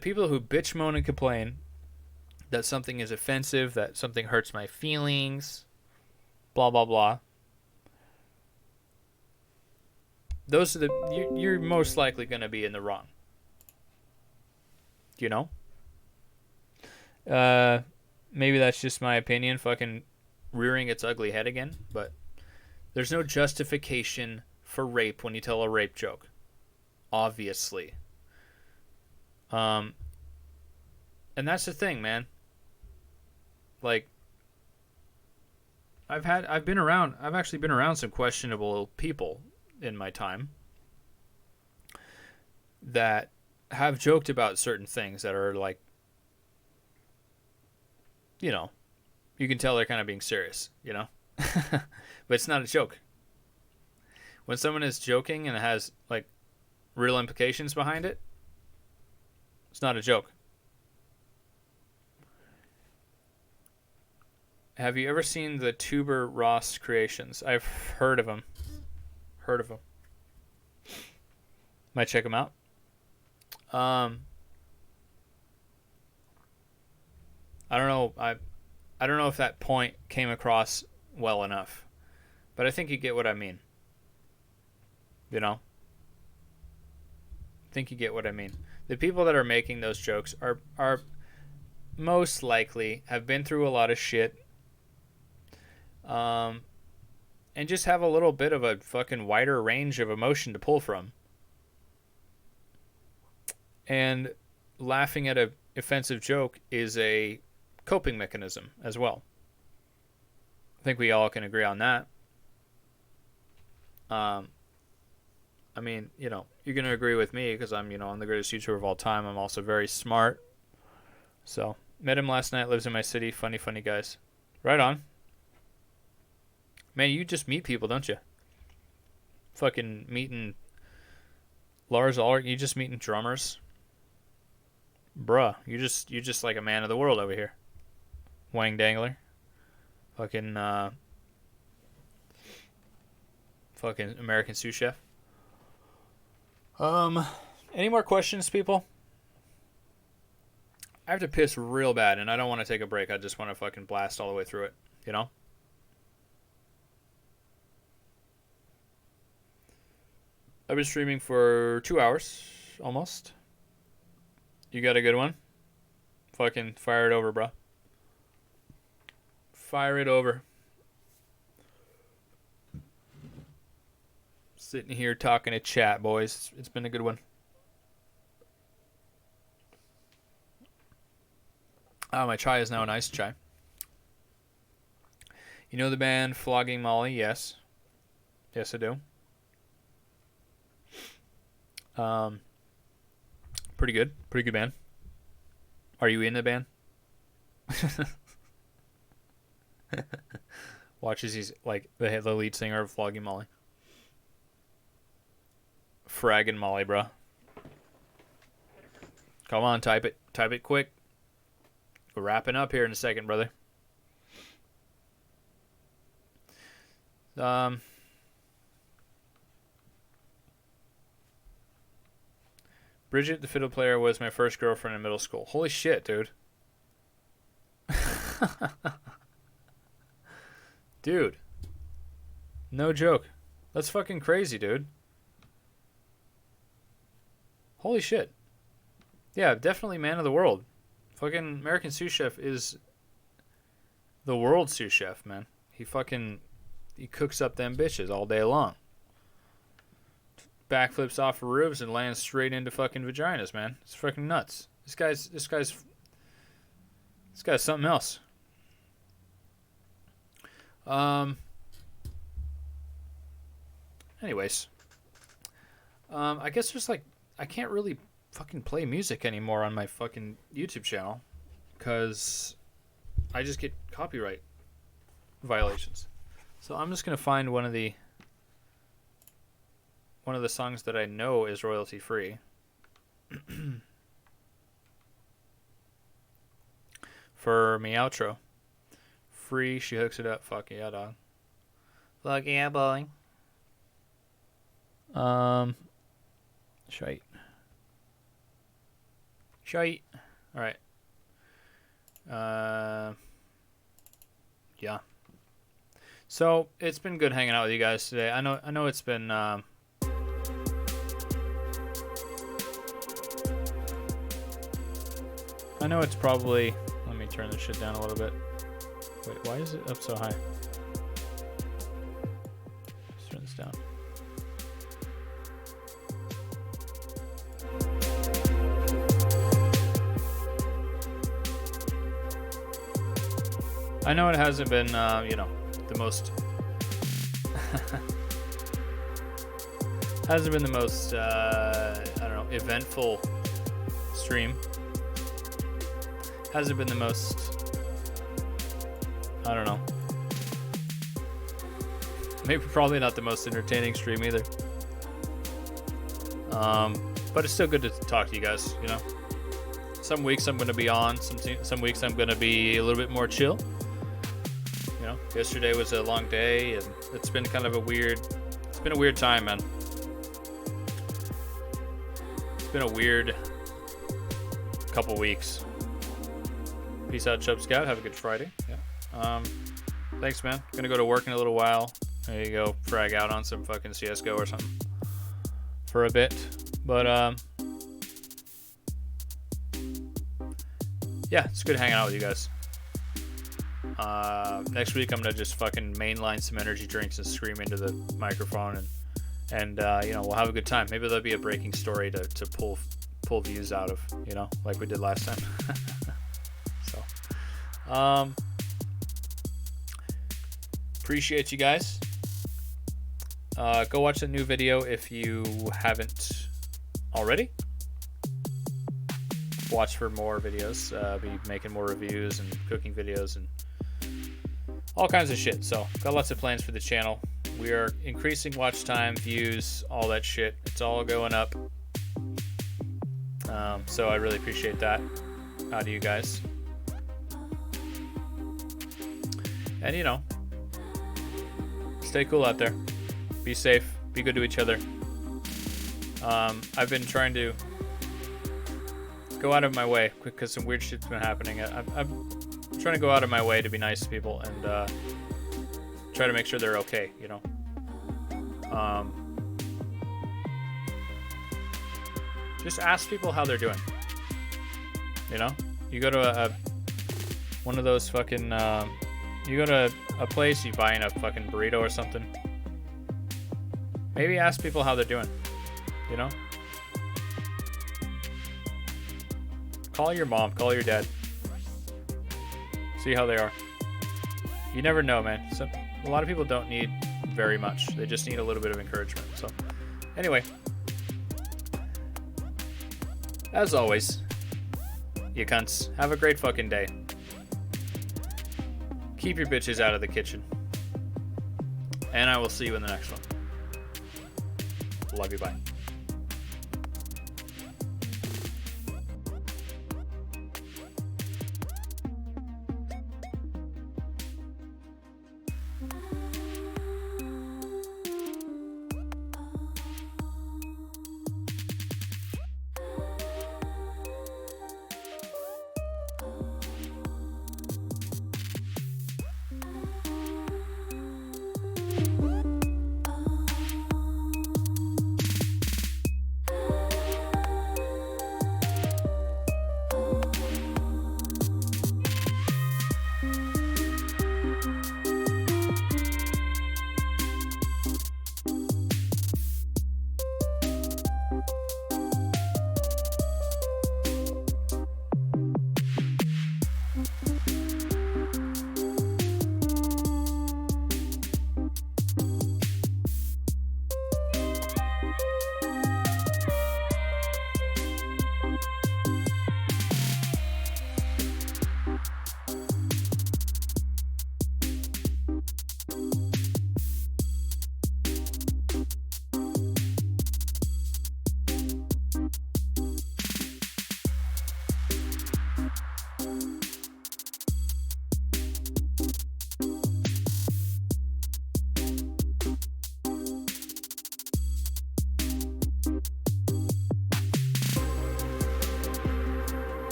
people who bitch, moan, and complain that something is offensive, that something hurts my feelings, blah blah blah. Those are you're most likely going to be in the wrong. You know? Maybe that's just my opinion, fucking rearing its ugly head again, but there's no justification for rape when you tell a rape joke. Obviously. And that's the thing, man. Like, I've actually been around some questionable people in my time that have joked about certain things that are like, you know, you can tell they're kind of being serious, you know? But it's not a joke. When someone is joking and it has like real implications behind it, it's not a joke. Have you ever seen the Tuber Ross creations? I've heard of them. Might check them out. I don't know. I don't know if that point came across well enough, but I think you get what I mean. You know? I think you get what I mean. The people that are making those jokes are most likely have been through a lot of shit. And just have a little bit of a fucking wider range of emotion to pull from. And laughing at a offensive joke is a coping mechanism as well. I think we all can agree on that. I mean, you know, you're going to agree with me because I'm, you know, I'm the greatest YouTuber of all time. I'm also very smart. So, met him last night, lives in my city. Funny guys. Right on. Man, you just meet people, don't you? Fucking meeting Lars Ulrich, you just meeting drummers. Bruh, you just like a man of the world over here. Wang Dangler. Fucking American sous chef. Any more questions, people? I have to piss real bad and I don't want to take a break. I just want to fucking blast all the way through it, you know? I've been streaming for 2 hours, almost. You got a good one? Fucking fire it over, bro. Fire it over. Sitting here talking to chat, boys. It's been a good one. Oh, my chai is now an iced chai. You know the band Flogging Molly? Yes. Yes, I do. Pretty good. Pretty good band. Are you in the band? Watches he's like the lead singer of Flogging Molly. Fragging Molly, bro. Come on, type it. Type it quick. We're wrapping up here in a second, brother. Bridget, the fiddle player, was my first girlfriend in middle school. Holy shit, dude. Dude. No joke. That's fucking crazy, dude. Holy shit. Yeah, definitely man of the world. Fucking American sous chef is the world sous chef, man. He cooks up them bitches all day long. Backflips off of roofs and lands straight into fucking vaginas, man. It's fucking nuts. This guy's something else. Anyways, I guess there's like I can't really fucking play music anymore on my fucking YouTube channel because I just get copyright violations. So I'm just gonna find one of the songs that I know is royalty free. For me outro. Free, she hooks it up. Fuck yeah, dog. Fuck yeah, boy. Shite. Alright. Yeah. So it's been good hanging out with you guys today. I know it's been. I know it's probably. Let me turn this shit down a little bit. Wait, why is it up so high? Let's turn this down. I know it hasn't been, the most. Hasn't been the most, I don't know, eventful stream. Hasn't been the most, I don't know. Maybe probably not the most entertaining stream either. But it's still good to talk to you guys, you know. Some weeks I'm going to be on, some weeks I'm going to be a little bit more chill. You know, yesterday was a long day, and it's been kind of a weird time, man. It's been a weird couple weeks. Peace out, Chub Scout. Have a good Friday. Yeah. Thanks, man. Gonna go to work in a little while. There you go. Frag out on some fucking CS:GO or something for a bit. But yeah, it's good hanging out with you guys. Next week I'm gonna just fucking mainline some energy drinks and scream into the microphone, and we'll have a good time. Maybe there'll be a breaking story to pull views out of, you know, like we did last time. So, appreciate you guys. Go watch the new video if you haven't already. Watch for more videos. Be making more reviews and cooking videos and all kinds of shit. So got lots of plans for the channel. We are increasing watch time, views, all that shit. It's all going up. So I really appreciate that out of you guys. And you know, stay cool out there. Be safe. Be good to each other. I've been trying to go out of my way because some weird shit's been happening. I'm trying to go out of my way to be nice to people and try to make sure they're okay, you know. Just ask people how they're doing. You know, you go to one of those fucking you go to a place, you buy in a fucking burrito or something. Maybe ask people how they're doing, you know. Call your mom, call your dad. See how they are. You never know, man. A lot of people don't need very much. They just need a little bit of encouragement. So, anyway. As always, you cunts, have a great fucking day. Keep your bitches out of the kitchen. And I will see you in the next one. Love you, bye.